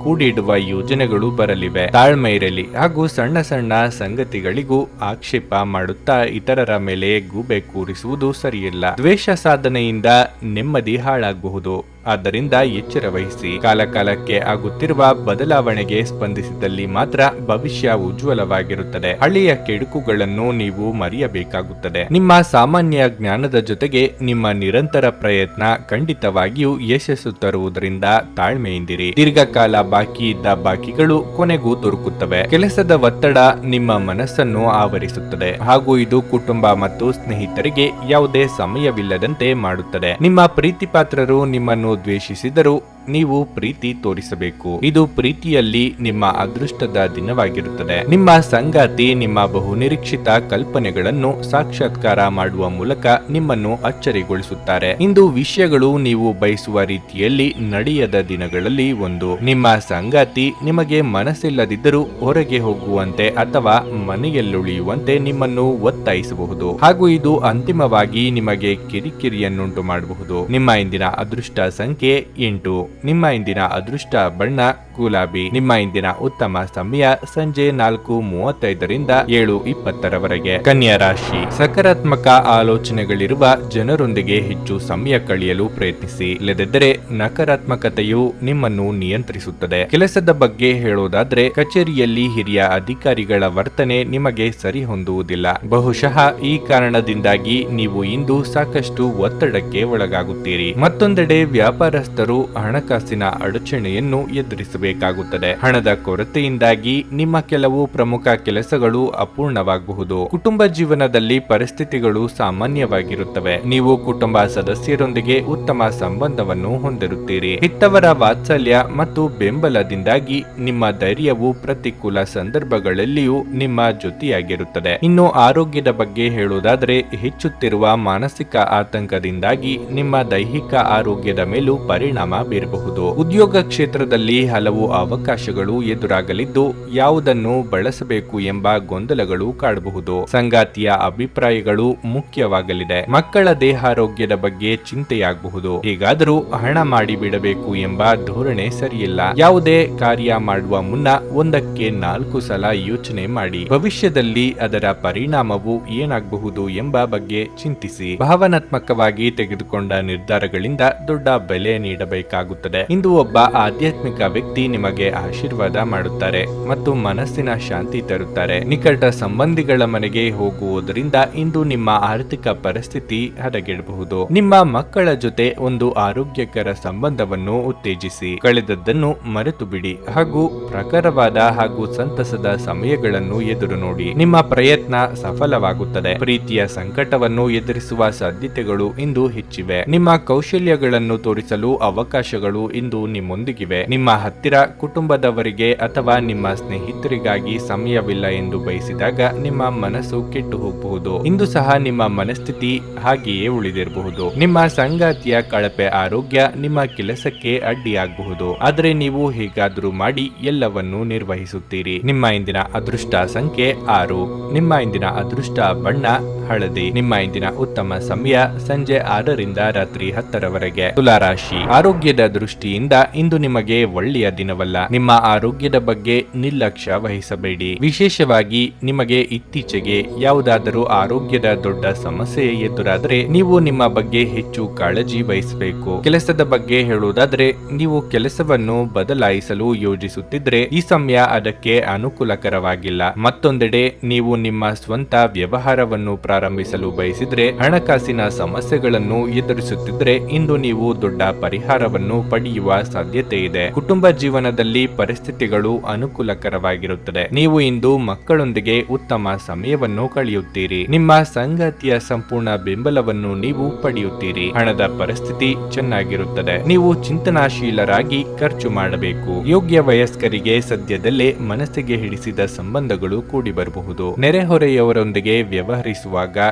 ಕೂಡಿಡುವ ಯೋಜನೆಗಳು ಬರಲಿವೆ. ತಾಳ್ಮೆ ಇರಲಿ ಹಾಗೂ ಸಣ್ಣ ಸಣ್ಣ ಸಂಗತಿಗಳಿಗೂ ಆಕ್ಷೇಪ ಮಾಡುತ್ತಾ ಇತರರ ಮೇಲೆ ಗೂಬೆ ಕೂರಿಸುವುದು ಸರಿಯಿಲ್ಲ. ದ್ವೇಷ ಸಾಧನೆಯಿಂದ ನೆಮ್ಮದಿ ಹಾಳಾಗಬಹುದು. ಆದ್ದರಿಂದ ಎಚ್ಚರ ವಹಿಸಿ. ಕಾಲಕಾಲಕ್ಕೆ ಆಗುತ್ತಿರುವ ಬದಲಾವಣೆಗೆ ಸ್ಪಂದಿಸಿದಲ್ಲಿ ಮಾತ್ರ ಭವಿಷ್ಯ ಉಜ್ವಲವಾಗಿರುತ್ತದೆ. ಹಳೆಯ ಕೆಡುಕುಗಳನ್ನು ನೀವು ಮರೆಯಬೇಕಾಗುತ್ತದೆ. ನಿಮ್ಮ ಸಾಮಾನ್ಯ ಜ್ಞಾನದ ಜೊತೆಗೆ ನಿಮ್ಮ ನಿರಂತರ ಪ್ರಯತ್ನ ಖಂಡಿತವಾಗಿಯೂ ಯಶಸ್ಸು ತರುವುದರಿಂದ ತಾಳ್ಮೆಯಿಂದಿರಿ. ದೀರ್ಘಕಾಲ ಬಾಕಿ ಇದ್ದ ಬಾಕಿಗಳು ಕೊನೆಗೂ ದೊರಕುತ್ತವೆ. ಕೆಲಸದ ಒತ್ತಡ ನಿಮ್ಮ ಮನಸ್ಸನ್ನು ಆವರಿಸುತ್ತದೆ ಹಾಗೂ ಇದು ಕುಟುಂಬ ಮತ್ತು ಸ್ನೇಹಿತರಿಗೆ ಯಾವುದೇ ಸಮಯವಿಲ್ಲದಂತೆ ಮಾಡುತ್ತದೆ. ನಿಮ್ಮ ಪ್ರೀತಿಪಾತ್ರರು ನಿಮ್ಮನ್ನು ದ್ವೇಷಿಸಿದರೂ ನೀವು ಪ್ರೀತಿ ತೋರಿಸಬೇಕು. ಇದು ಪ್ರೀತಿಯಲ್ಲಿ ನಿಮ್ಮ ಅದೃಷ್ಟದ ದಿನವಾಗಿರುತ್ತದೆ. ನಿಮ್ಮ ಸಂಗಾತಿ ನಿಮ್ಮ ಬಹುನಿರೀಕ್ಷಿತ ಕಲ್ಪನೆಗಳನ್ನು ಸಾಕ್ಷಾತ್ಕಾರ ಮಾಡುವ ಮೂಲಕ ನಿಮ್ಮನ್ನು ಅಚ್ಚರಿಗೊಳಿಸುತ್ತಾರೆ. ಇಂದು ವಿಷಯಗಳು ನೀವು ಬಯಸುವ ರೀತಿಯಲ್ಲಿ ನಡೆಯದ ದಿನಗಳಲ್ಲಿ ಒಂದು. ನಿಮ್ಮ ಸಂಗಾತಿ ನಿಮಗೆ ಮನಸ್ಸಿಲ್ಲದಿದ್ದರೂ ಹೊರಗೆ ಹೋಗುವಂತೆ ಅಥವಾ ಮನೆಯಲ್ಲುಳಿಯುವಂತೆ ನಿಮ್ಮನ್ನು ಒತ್ತಾಯಿಸಬಹುದು ಹಾಗೂ ಇದು ಅಂತಿಮವಾಗಿ ನಿಮಗೆ ಕಿರಿಕಿರಿಯನ್ನುಂಟು ಮಾಡಬಹುದು. ನಿಮ್ಮ ಇಂದಿನ ಅದೃಷ್ಟ ಸಂಖ್ಯೆ 8. ನಿಮ್ಮ ಇಂದಿನ ಅದೃಷ್ಟ ಬಣ್ಣ ಗುಲಾಬಿ. ನಿಮ್ಮ ಇಂದಿನ ಉತ್ತಮ ಸಮಯ ಸಂಜೆ 4:35 ರಿಂದ 7:20 ಕನ್ಯಾ ರಾಶಿ. ಸಕಾರಾತ್ಮಕ ಆಲೋಚನೆಗಳಿರುವ ಜನರೊಂದಿಗೆ ಹೆಚ್ಚು ಸಮಯ ಕಳೆಯಲು ಪ್ರಯತ್ನಿಸಿ. ಇಲ್ಲದಿದ್ದರೆ ನಕಾರಾತ್ಮಕತೆಯು ನಿಮ್ಮನ್ನು ನಿಯಂತ್ರಿಸುತ್ತದೆ. ಕೆಲಸದ ಬಗ್ಗೆ ಹೇಳೋದಾದ್ರೆ, ಕಚೇರಿಯಲ್ಲಿ ಹಿರಿಯ ಅಧಿಕಾರಿಗಳ ವರ್ತನೆ ನಿಮಗೆ ಸರಿ ಹೊಂದುವುದಿಲ್ಲ. ಬಹುಶಃ ಈ ಕಾರಣದಿಂದಾಗಿ ನೀವು ಇಂದು ಸಾಕಷ್ಟು ಒತ್ತಡಕ್ಕೆ ಒಳಗಾಗುತ್ತೀರಿ. ಮತ್ತೊಂದೆಡೆ ವ್ಯಾಪಾರಸ್ಥರು ಹಣಕಾಸಿನ ಅಡಚಣೆಯನ್ನು ಎದುರಿಸಬೇಕಾಗುತ್ತದೆ. ಹಣದ ಕೊರತೆಯಿಂದಾಗಿ ನಿಮ್ಮ ಕೆಲವು ಪ್ರಮುಖ ಕೆಲಸಗಳು ಅಪೂರ್ಣವಾಗಬಹುದು. ಕುಟುಂಬ ಜೀವನದಲ್ಲಿ ಪರಿಸ್ಥಿತಿಗಳು ಸಾಮಾನ್ಯವಾಗಿರುತ್ತವೆ. ನೀವು ಕುಟುಂಬ ಸದಸ್ಯರೊಂದಿಗೆ ಉತ್ತಮ ಸಂಬಂಧವನ್ನು ಹೊಂದಿರುತ್ತೀರಿ. ಹೆತ್ತವರ ವಾತ್ಸಲ್ಯ ಮತ್ತು ಬೆಂಬಲದಿಂದಾಗಿ ನಿಮ್ಮ ಧೈರ್ಯವು ಪ್ರತಿಕೂಲ ಸಂದರ್ಭಗಳಲ್ಲಿಯೂ ನಿಮ್ಮ ಜೊತೆಯಾಗಿರುತ್ತದೆ. ಇನ್ನು ಆರೋಗ್ಯದ ಬಗ್ಗೆ ಹೇಳುವುದಾದರೆ, ಹೆಚ್ಚುತ್ತಿರುವ ಮಾನಸಿಕ ಆತಂಕದಿಂದಾಗಿ ನಿಮ್ಮ ದೈಹಿಕ ಆರೋಗ್ಯದ ಮೇಲೂ ಪರಿಣಾಮ ಬೀರಬಹುದು. ಉದ್ಯೋಗ ಕ್ಷೇತ್ರದಲ್ಲಿ ಹಲವು ಅವಕಾಶಗಳು ಎದುರಾಗಲಿದ್ದು ಯಾವುದನ್ನು ಬಳಸಬೇಕು ಎಂಬ ಗೊಂದಲಗಳು ಕಾಡಬಹುದು. ಸಂಗಾತಿಯ ಅಭಿಪ್ರಾಯಗಳು ಮುಖ್ಯವಾಗಲಿದೆ. ಮಕ್ಕಳ ದೇಹಾರೋಗ್ಯದ ಬಗ್ಗೆ ಚಿಂತೆಯಾಗಬಹುದು. ಹೇಗಾದರೂ ಹಣ ಮಾಡಿಬಿಡಬೇಕು ಎಂಬ ಧೋರಣೆ ಸರಿಯಿಲ್ಲ. ಯಾವುದೇ ಕಾರ್ಯ ಮಾಡುವ ಮುನ್ನ 1ಕ್ಕೆ 4 ಸಲ ಯೋಚನೆ ಮಾಡಿ. ಭವಿಷ್ಯದಲ್ಲಿ ಅದರ ಪರಿಣಾಮವು ಏನಾಗಬಹುದು ಎಂಬ ಬಗ್ಗೆ ಚಿಂತಿಸಿ. ಭಾವನಾತ್ಮಕವಾಗಿ ತೆಗೆದುಕೊಂಡ ನಿರ್ಧಾರಗಳಿಂದ ದೊಡ್ಡ ಬೆಲೆ ನೀಡಬೇಕಾಗುತ್ತದೆ. ಹೆಚ್ಚಾಗುತ್ತದೆ. ಇಂದು ಒಬ್ಬ ಆಧ್ಯಾತ್ಮಿಕ ವ್ಯಕ್ತಿ ನಿಮಗೆ ಆಶೀರ್ವಾದ ಮಾಡುತ್ತಾರೆ ಮತ್ತು ಮನಸ್ಸಿನ ಶಾಂತಿ ತರುತ್ತಾರೆ. ನಿಕಟ ಸಂಬಂಧಿಗಳ ಮನೆಗೆ ಹೋಗುವುದರಿಂದ ಇಂದು ನಿಮ್ಮ ಆರ್ಥಿಕ ಪರಿಸ್ಥಿತಿ ಹದಗೆಡಬಹುದು. ನಿಮ್ಮ ಮಕ್ಕಳ ಜೊತೆ ಒಂದು ಆರೋಗ್ಯಕರ ಸಂಬಂಧವನ್ನು ಉತ್ತೇಜಿಸಿ. ಕಳೆದದ್ದನ್ನು ಮರೆತು ಬಿಡಿ ಹಾಗೂ ಪ್ರಖರವಾದ ಹಾಗೂ ಸಂತಸದ ಸಮಯಗಳನ್ನು ಎದುರು ನೋಡಿ. ನಿಮ್ಮ ಪ್ರಯತ್ನ ಸಫಲವಾಗುತ್ತದೆ. ಪ್ರೀತಿಯ ಸಂಕಟವನ್ನು ಎದುರಿಸುವ ಸಾಧ್ಯತೆಗಳು ಇಂದು ಹೆಚ್ಚಿವೆ. ನಿಮ್ಮ ಕೌಶಲ್ಯಗಳನ್ನು ತೋರಿಸಲು ಅವಕಾಶಗಳು ಇಂದು ನಿಮ್ಮೊಂದಿಗಿವೆ. ನಿಮ್ಮ ಹತ್ತಿರ ಕುಟುಂಬದವರಿಗೆ ಅಥವಾ ನಿಮ್ಮ ಸ್ನೇಹಿತರಿಗಾಗಿ ಸಮಯವಿಲ್ಲ ಎಂದು ಬಯಸಿದಾಗ ನಿಮ್ಮ ಮನಸ್ಸು ಕೆಟ್ಟು ಹೋಗಬಹುದು. ಇಂದು ಸಹ ನಿಮ್ಮ ಮನಸ್ಥಿತಿ ಹಾಗೆಯೇ ಉಳಿದಿರಬಹುದು. ನಿಮ್ಮ ಸಂಗಾತಿಯ ಕಳಪೆ ಆರೋಗ್ಯ ನಿಮ್ಮ ಕೆಲಸಕ್ಕೆ ಅಡ್ಡಿಯಾಗಬಹುದು. ಆದರೆ ನೀವು ಹೇಗಾದರೂ ಮಾಡಿ ಎಲ್ಲವನ್ನೂ ನಿರ್ವಹಿಸುತ್ತೀರಿ. ನಿಮ್ಮ ಇಂದಿನ ಅದೃಷ್ಟ ಸಂಖ್ಯೆ 6. ನಿಮ್ಮ ಇಂದಿನ ಅದೃಷ್ಟ ಬಣ್ಣ ಹಳದಿ. ನಿಮ್ಮ ಇಂದಿನ ಉತ್ತಮ ಸಮಯ ಸಂಜೆ 6ರಿಂದ ರಾತ್ರಿ 10ರವರೆಗೆ. ತುಲಾರಾಶಿ. ಆರೋಗ್ಯದ ದೃಷ್ಟಿಯಿಂದ ಇಂದು ನಿಮಗೆ ಒಳ್ಳೆಯ ದಿನವಲ್ಲ. ನಿಮ್ಮ ಆರೋಗ್ಯದ ಬಗ್ಗೆ ನಿರ್ಲಕ್ಷ್ಯ ವಹಿಸಬೇಡಿ. ವಿಶೇಷವಾಗಿ ನಿಮಗೆ ಇತ್ತೀಚೆಗೆ ಯಾವುದಾದರೂ ಆರೋಗ್ಯದ ದೊಡ್ಡ ಸಮಸ್ಯೆ ಎದುರಾದರೆ ನೀವು ನಿಮ್ಮ ಬಗ್ಗೆ ಹೆಚ್ಚು ಕಾಳಜಿ ವಹಿಸಬೇಕು. ಕೆಲಸದ ಬಗ್ಗೆ ಹೇಳುವುದಾದರೆ ನೀವು ಕೆಲಸವನ್ನು ಬದಲಾಯಿಸಲು ಯೋಜಿಸುತ್ತಿದ್ರೆ ಈ ಸಮಯ ಅದಕ್ಕೆ ಅನುಕೂಲಕರವಾಗಿಲ್ಲ. ಮತ್ತೊಂದೆಡೆ ನೀವು ನಿಮ್ಮ ಸ್ವಂತ ವ್ಯವಹಾರವನ್ನು ಪ್ರಾರಂಭಿಸಲು ಬಯಸಿದ್ರೆ ಹಣಕಾಸಿನ ಸಮಸ್ಯೆಗಳನ್ನು ಎದುರಿಸುತ್ತಿದ್ರೆ ಇಂದು ನೀವು ದೊಡ್ಡ ಪರಿಹಾರವನ್ನು ಪಡೆಯುವ ಸಾಧ್ಯತೆ ಇದೆ. ಕುಟುಂಬ ಜೀವನದಲ್ಲಿ ಪರಿಸ್ಥಿತಿಗಳು ಅನುಕೂಲಕರವಾಗಿರುತ್ತದೆ. ನೀವು ಇಂದು ಮಕ್ಕಳೊಂದಿಗೆ ಉತ್ತಮ ಸಮಯವನ್ನು ಕಳೆಯುತ್ತೀರಿ. ನಿಮ್ಮ ಸಂಗಾತಿಯ ಸಂಪೂರ್ಣ ಬೆಂಬಲವನ್ನು ನೀವು ಪಡೆಯುತ್ತೀರಿ. ಹಣದ ಪರಿಸ್ಥಿತಿ ಚೆನ್ನಾಗಿರುತ್ತದೆ. ನೀವು ಚಿಂತನಾಶೀಲರಾಗಿ ಖರ್ಚು ಮಾಡಬೇಕು. ಯೋಗ್ಯ ವಯಸ್ಕರಿಗೆ ಸದ್ಯದಲ್ಲೇ ಮನಸ್ಸಿಗೆ ಹಿಡಿಸಿದ ಸಂಬಂಧಗಳು ಕೂಡಿ ಬರಬಹುದು. ನೆರೆಹೊರೆಯವರೊಂದಿಗೆ ವ್ಯವಹರಿಸುವಾಗ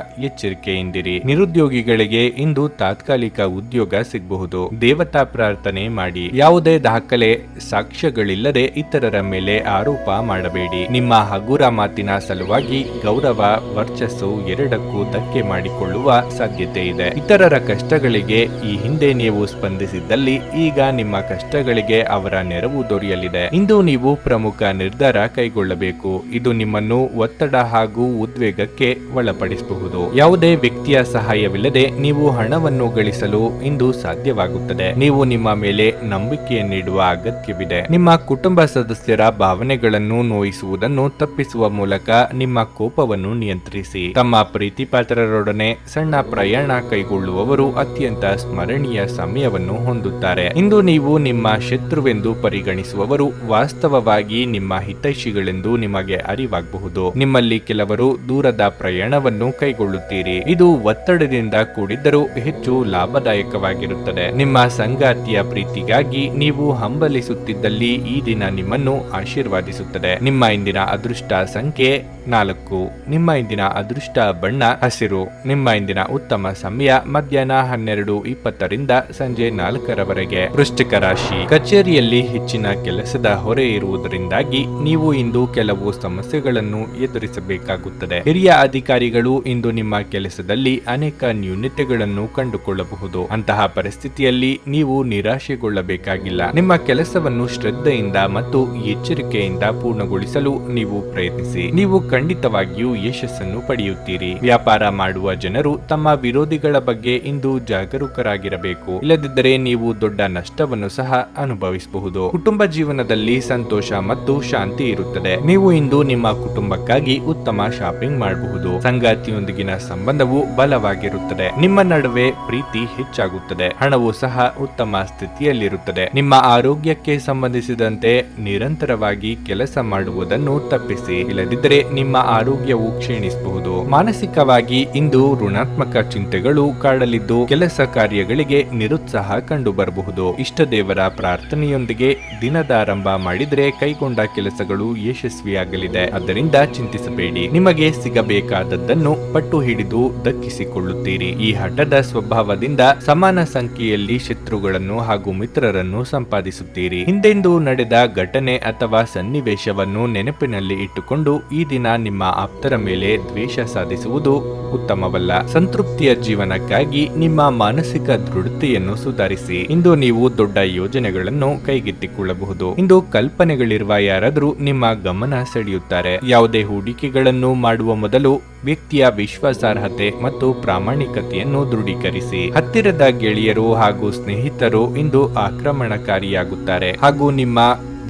ಎಚ್ಚರಿಕೆಯಿಂದಿರಿ. ನಿರುದ್ಯೋಗಿಗಳಿಗೆ ಇಂದು ತಾತ್ಕಾಲಿಕ ಉದ್ಯೋಗ ಸಿಗಬಹುದು. ದೇವತಾ ಪ್ರಾರ್ಥನೆ ಮಾಡಿ. ಯಾವುದೇ ದಾಖಲೆ ಸಾಕ್ಷ್ಯಗಳಿಲ್ಲದೆ ಇತರರ ಮೇಲೆ ಆರೋಪ ಮಾಡಬೇಡಿ. ನಿಮ್ಮ ಹಗುರ ಮಾತಿನ ಸಲುವಾಗಿ ಗೌರವ ವರ್ಚಸ್ಸು ಎರಡಕ್ಕೂ ಧಕ್ಕೆ ಮಾಡಿಕೊಳ್ಳುವ ಸಾಧ್ಯತೆ ಇದೆ. ಇತರರ ಕಷ್ಟಗಳಿಗೆ ಈ ಹಿಂದೆ ನೀವು ಸ್ಪಂದಿಸಿದ್ದಲ್ಲಿ ಈಗ ನಿಮ್ಮ ಕಷ್ಟಗಳಿಗೆ ಅವರ ನೆರವು ದೊರೆಯಲಿದೆ. ಇಂದು ನೀವು ಪ್ರಮುಖ ನಿರ್ಧಾರ ಕೈಗೊಳ್ಳಬೇಕು. ಇದು ನಿಮ್ಮನ್ನು ಒತ್ತಡ ಹಾಗೂ ಉದ್ವೇಗಕ್ಕೆ ಒಳಪಡಿಸಬಹುದು. ಯಾವುದೇ ವ್ಯಕ್ತಿಯ ಸಹಾಯವಿಲ್ಲದೆ ನೀವು ಹಣವನ್ನು ಗಳಿಸಲು ಇಂದು ಸಾಧ್ಯವಾಗುತ್ತದೆ. ನೀವು ನಿಮ್ಮ ಮೇಲೆ ನಂಬಿಕೆಯನ್ನಿಡುವ ಅಗತ್ಯವಿದೆ. ನಿಮ್ಮ ಕುಟುಂಬ ಸದಸ್ಯರ ಭಾವನೆಗಳನ್ನು ನೋಯಿಸುವುದನ್ನು ತಪ್ಪಿಸುವ ಮೂಲಕ ನಿಮ್ಮ ಕೋಪವನ್ನು ನಿಯಂತ್ರಿಸಿ. ತಮ್ಮ ಪ್ರೀತಿಪಾತ್ರರೊಡನೆ ಸಣ್ಣ ಪ್ರಯಾಣ ಕೈಗೊಳ್ಳುವವರು ಅತ್ಯಂತ ಸ್ಮರಣೀಯ ಸಮಯವನ್ನು ಹೊಂದುತ್ತಾರೆ. ಇಂದು ನೀವು ನಿಮ್ಮ ಶತ್ರುವೆಂದು ಪರಿಗಣಿಸುವವರು ವಾಸ್ತವವಾಗಿ ನಿಮ್ಮ ಹಿತೈಷಿಗಳೆಂದು ನಿಮಗೆ ಅರಿವಾಗಬಹುದು. ನಿಮ್ಮಲ್ಲಿ ಕೆಲವರು ದೂರದ ಪ್ರಯಾಣವನ್ನು ಕೈಗೊಳ್ಳುತ್ತೀರಿ. ಇದು ಒತ್ತಡದಿಂದ ಕೂಡಿದ್ದರೂ ಹೆಚ್ಚು ಲಾಭದಾಯಕವಾಗಿರುತ್ತದೆ. ನಿಮ್ಮ ಸಂಗಾತಿಯ ಪ್ರೀತಿಗಾಗಿ ನೀವು ಹಂಬಲಿಸುತ್ತಿದ್ದಲ್ಲಿ ಈ ದಿನ ನಿಮ್ಮನ್ನು ಆಶೀರ್ವಾದಿಸುತ್ತದೆ. ನಿಮ್ಮ ಇಂದಿನ ಅದೃಷ್ಟ ಸಂಖ್ಯೆ 4. ನಿಮ್ಮ ಇಂದಿನ ಅದೃಷ್ಟ ಬಣ್ಣ ಹಸಿರು. ನಿಮ್ಮ ಇಂದಿನ ಉತ್ತಮ ಸಮಯ ಮಧ್ಯಾಹ್ನ 12:20ರಿಂದ ಸಂಜೆ 4ರವರೆಗೆ. ವೃಶ್ಚಿಕ ರಾಶಿ. ಕಚೇರಿಯಲ್ಲಿ ಹೆಚ್ಚಿನ ಕೆಲಸದ ಹೊರೆ ಇರುವುದರಿಂದಾಗಿ ನೀವು ಇಂದು ಕೆಲವು ಸಮಸ್ಯೆಗಳನ್ನು ಎದುರಿಸಬೇಕಾಗುತ್ತದೆ. ಹಿರಿಯ ಅಧಿಕಾರಿಗಳು ಇಂದು ನಿಮ್ಮ ಕೆಲಸದಲ್ಲಿ ಅನೇಕ ನ್ಯೂನತೆಗಳನ್ನು ಕಂಡುಕೊಳ್ಳಬಹುದು. ಅಂತಹ ಪರಿಸ್ಥಿತಿಯಲ್ಲಿ ನೀವು ನಿರಾಶೆಗೊಳ್ಳಬೇಕಾಗಿಲ್ಲ. ನಿಮ್ಮ ಕೆಲಸವನ್ನು ಶ್ರದ್ಧೆಯಿಂದ ಮತ್ತು ಎಚ್ಚರಿಕೆಯಿಂದ ಪೂರ್ಣಗೊಳಿಸಲು ನೀವು ಪ್ರಯತ್ನಿಸಿ. ನೀವು ಖಂಡಿತವಾಗಿಯೂ ಯಶಸ್ಸನ್ನು ಪಡೆಯುತ್ತೀರಿ. ವ್ಯಾಪಾರ ಮಾಡುವ ಜನರು ತಮ್ಮ ವಿರೋಧಿಗಳ ಬಗ್ಗೆ ಇಂದು ಜಾಗರೂಕರಾಗಿರಬೇಕು. ಇಲ್ಲದಿದ್ದರೆ ನೀವು ದೊಡ್ಡ ನಷ್ಟವನ್ನು ಸಹ ಅನುಭವಿಸಬಹುದು. ಕುಟುಂಬ ಜೀವನದಲ್ಲಿ ಸಂತೋಷ ಮತ್ತು ಶಾಂತಿ ಇರುತ್ತದೆ. ನೀವು ಇಂದು ನಿಮ್ಮ ಕುಟುಂಬಕ್ಕಾಗಿ ಉತ್ತಮ ಶಾಪಿಂಗ್ ಮಾಡಬಹುದು. ಸಂಗಾತಿಯೊಂದಿಗಿನ ಸಂಬಂಧವು ಬಲವಾಗಿರುತ್ತದೆ. ನಿಮ್ಮ ನಡುವೆ ಪ್ರೀತಿ ಹೆಚ್ಚಾಗುತ್ತದೆ. ಹಣವು ಸಹ ಉತ್ತಮ ಸ್ಥಿತಿಯಲ್ಲಿರುತ್ತದೆ. ನಿಮ್ಮ ಆರೋಗ್ಯಕ್ಕೆ ಸಂಬಂಧಿಸಿದಂತೆ ನಿರಂತರವಾಗಿ ಕೆಲಸ ಮಾಡುವುದನ್ನು ತಪ್ಪಿಸಿ. ಇಲ್ಲದಿದ್ದರೆ ನಿಮ್ಮ ಆರೋಗ್ಯವು ಕ್ಷೀಣಿಸಬಹುದು. ಮಾನಸಿಕವಾಗಿ ಇಂದು ಋಣಾತ್ಮಕ ಚಿಂತೆಗಳು ಕಾಡಲಿದ್ದು ಕೆಲಸ ಕಾರ್ಯಗಳಿಗೆ ನಿರುತ್ಸಾಹ ಕಂಡು ಬರಬಹುದು. ಇಷ್ಟ ದೇವರ ಪ್ರಾರ್ಥನೆಯೊಂದಿಗೆ ದಿನದ ಆರಂಭ ಮಾಡಿದರೆ ಕೈಗೊಂಡ ಕೆಲಸಗಳು ಯಶಸ್ವಿಯಾಗಲಿದೆ. ಆದ್ದರಿಂದ ಚಿಂತಿಸಬೇಡಿ. ನಿಮಗೆ ಸಿಗಬೇಕಾದದ್ದನ್ನು ಪಟ್ಟು ಹಿಡಿದು ದಕ್ಕಿಸಿಕೊಳ್ಳುತ್ತೀರಿ. ಈ ಹಠದ ಸ್ವಭಾವದಿಂದ ಸಮಾನ ಸಂಖ್ಯೆಯಲ್ಲಿ ಶತ್ರುಗಳನ್ನು ಹಾಗೂ ಮಿತ್ರರನ್ನು ಸಂಪಾದಿಸುತ್ತೀರಿ. ಹಿಂದೆಂದು ನಡೆದ ಘಟನೆ ಅಥವಾ ಸನ್ನಿವೇಶವನ್ನು ನೆನಪಿನಲ್ಲಿ ಇಟ್ಟುಕೊಂಡು ಈ ದಿನ ನಿಮ್ಮ ಆಪ್ತರ ಮೇಲೆ ದ್ವೇಷ ಸಾಧಿಸುವುದು ಉತ್ತಮವಲ್ಲ. ಸಂತೃಪ್ತಿಯ ಜೀವನಕ್ಕಾಗಿ ನಿಮ್ಮ ಮಾನಸಿಕ ದೃಢತೆಯನ್ನು ಸುಧಾರಿಸಿ. ಇಂದು ನೀವು ದೊಡ್ಡ ಯೋಜನೆಗಳನ್ನು ಕೈಗೆತ್ತಿಕೊಳ್ಳಬಹುದು. ಇಂದು ಕಲ್ಪನೆಗಳಿರುವ ಯಾರಾದರೂ ನಿಮ್ಮ ಗಮನ ಸೆಳೆಯುತ್ತಾರೆ. ಯಾವುದೇ ಹೂಡಿಕೆಗಳನ್ನು ಮಾಡುವ ಮೊದಲು ವ್ಯಕ್ತಿಯ ವಿಶ್ವಾಸಾರ್ಹತೆ ಮತ್ತು ಪ್ರಾಮಾಣಿಕತೆಯನ್ನು ದೃಢೀಕರಿಸಿ. ಹತ್ತಿರದ ಗೆಳೆಯರು ಹಾಗೂ ಸ್ನೇಹಿತರು ಇಂದು ಆಕ್ರಮಣಕಾರಿಯಾಗುತ್ತಾರೆ ಹಾಗೂ ನಿಮ್ಮ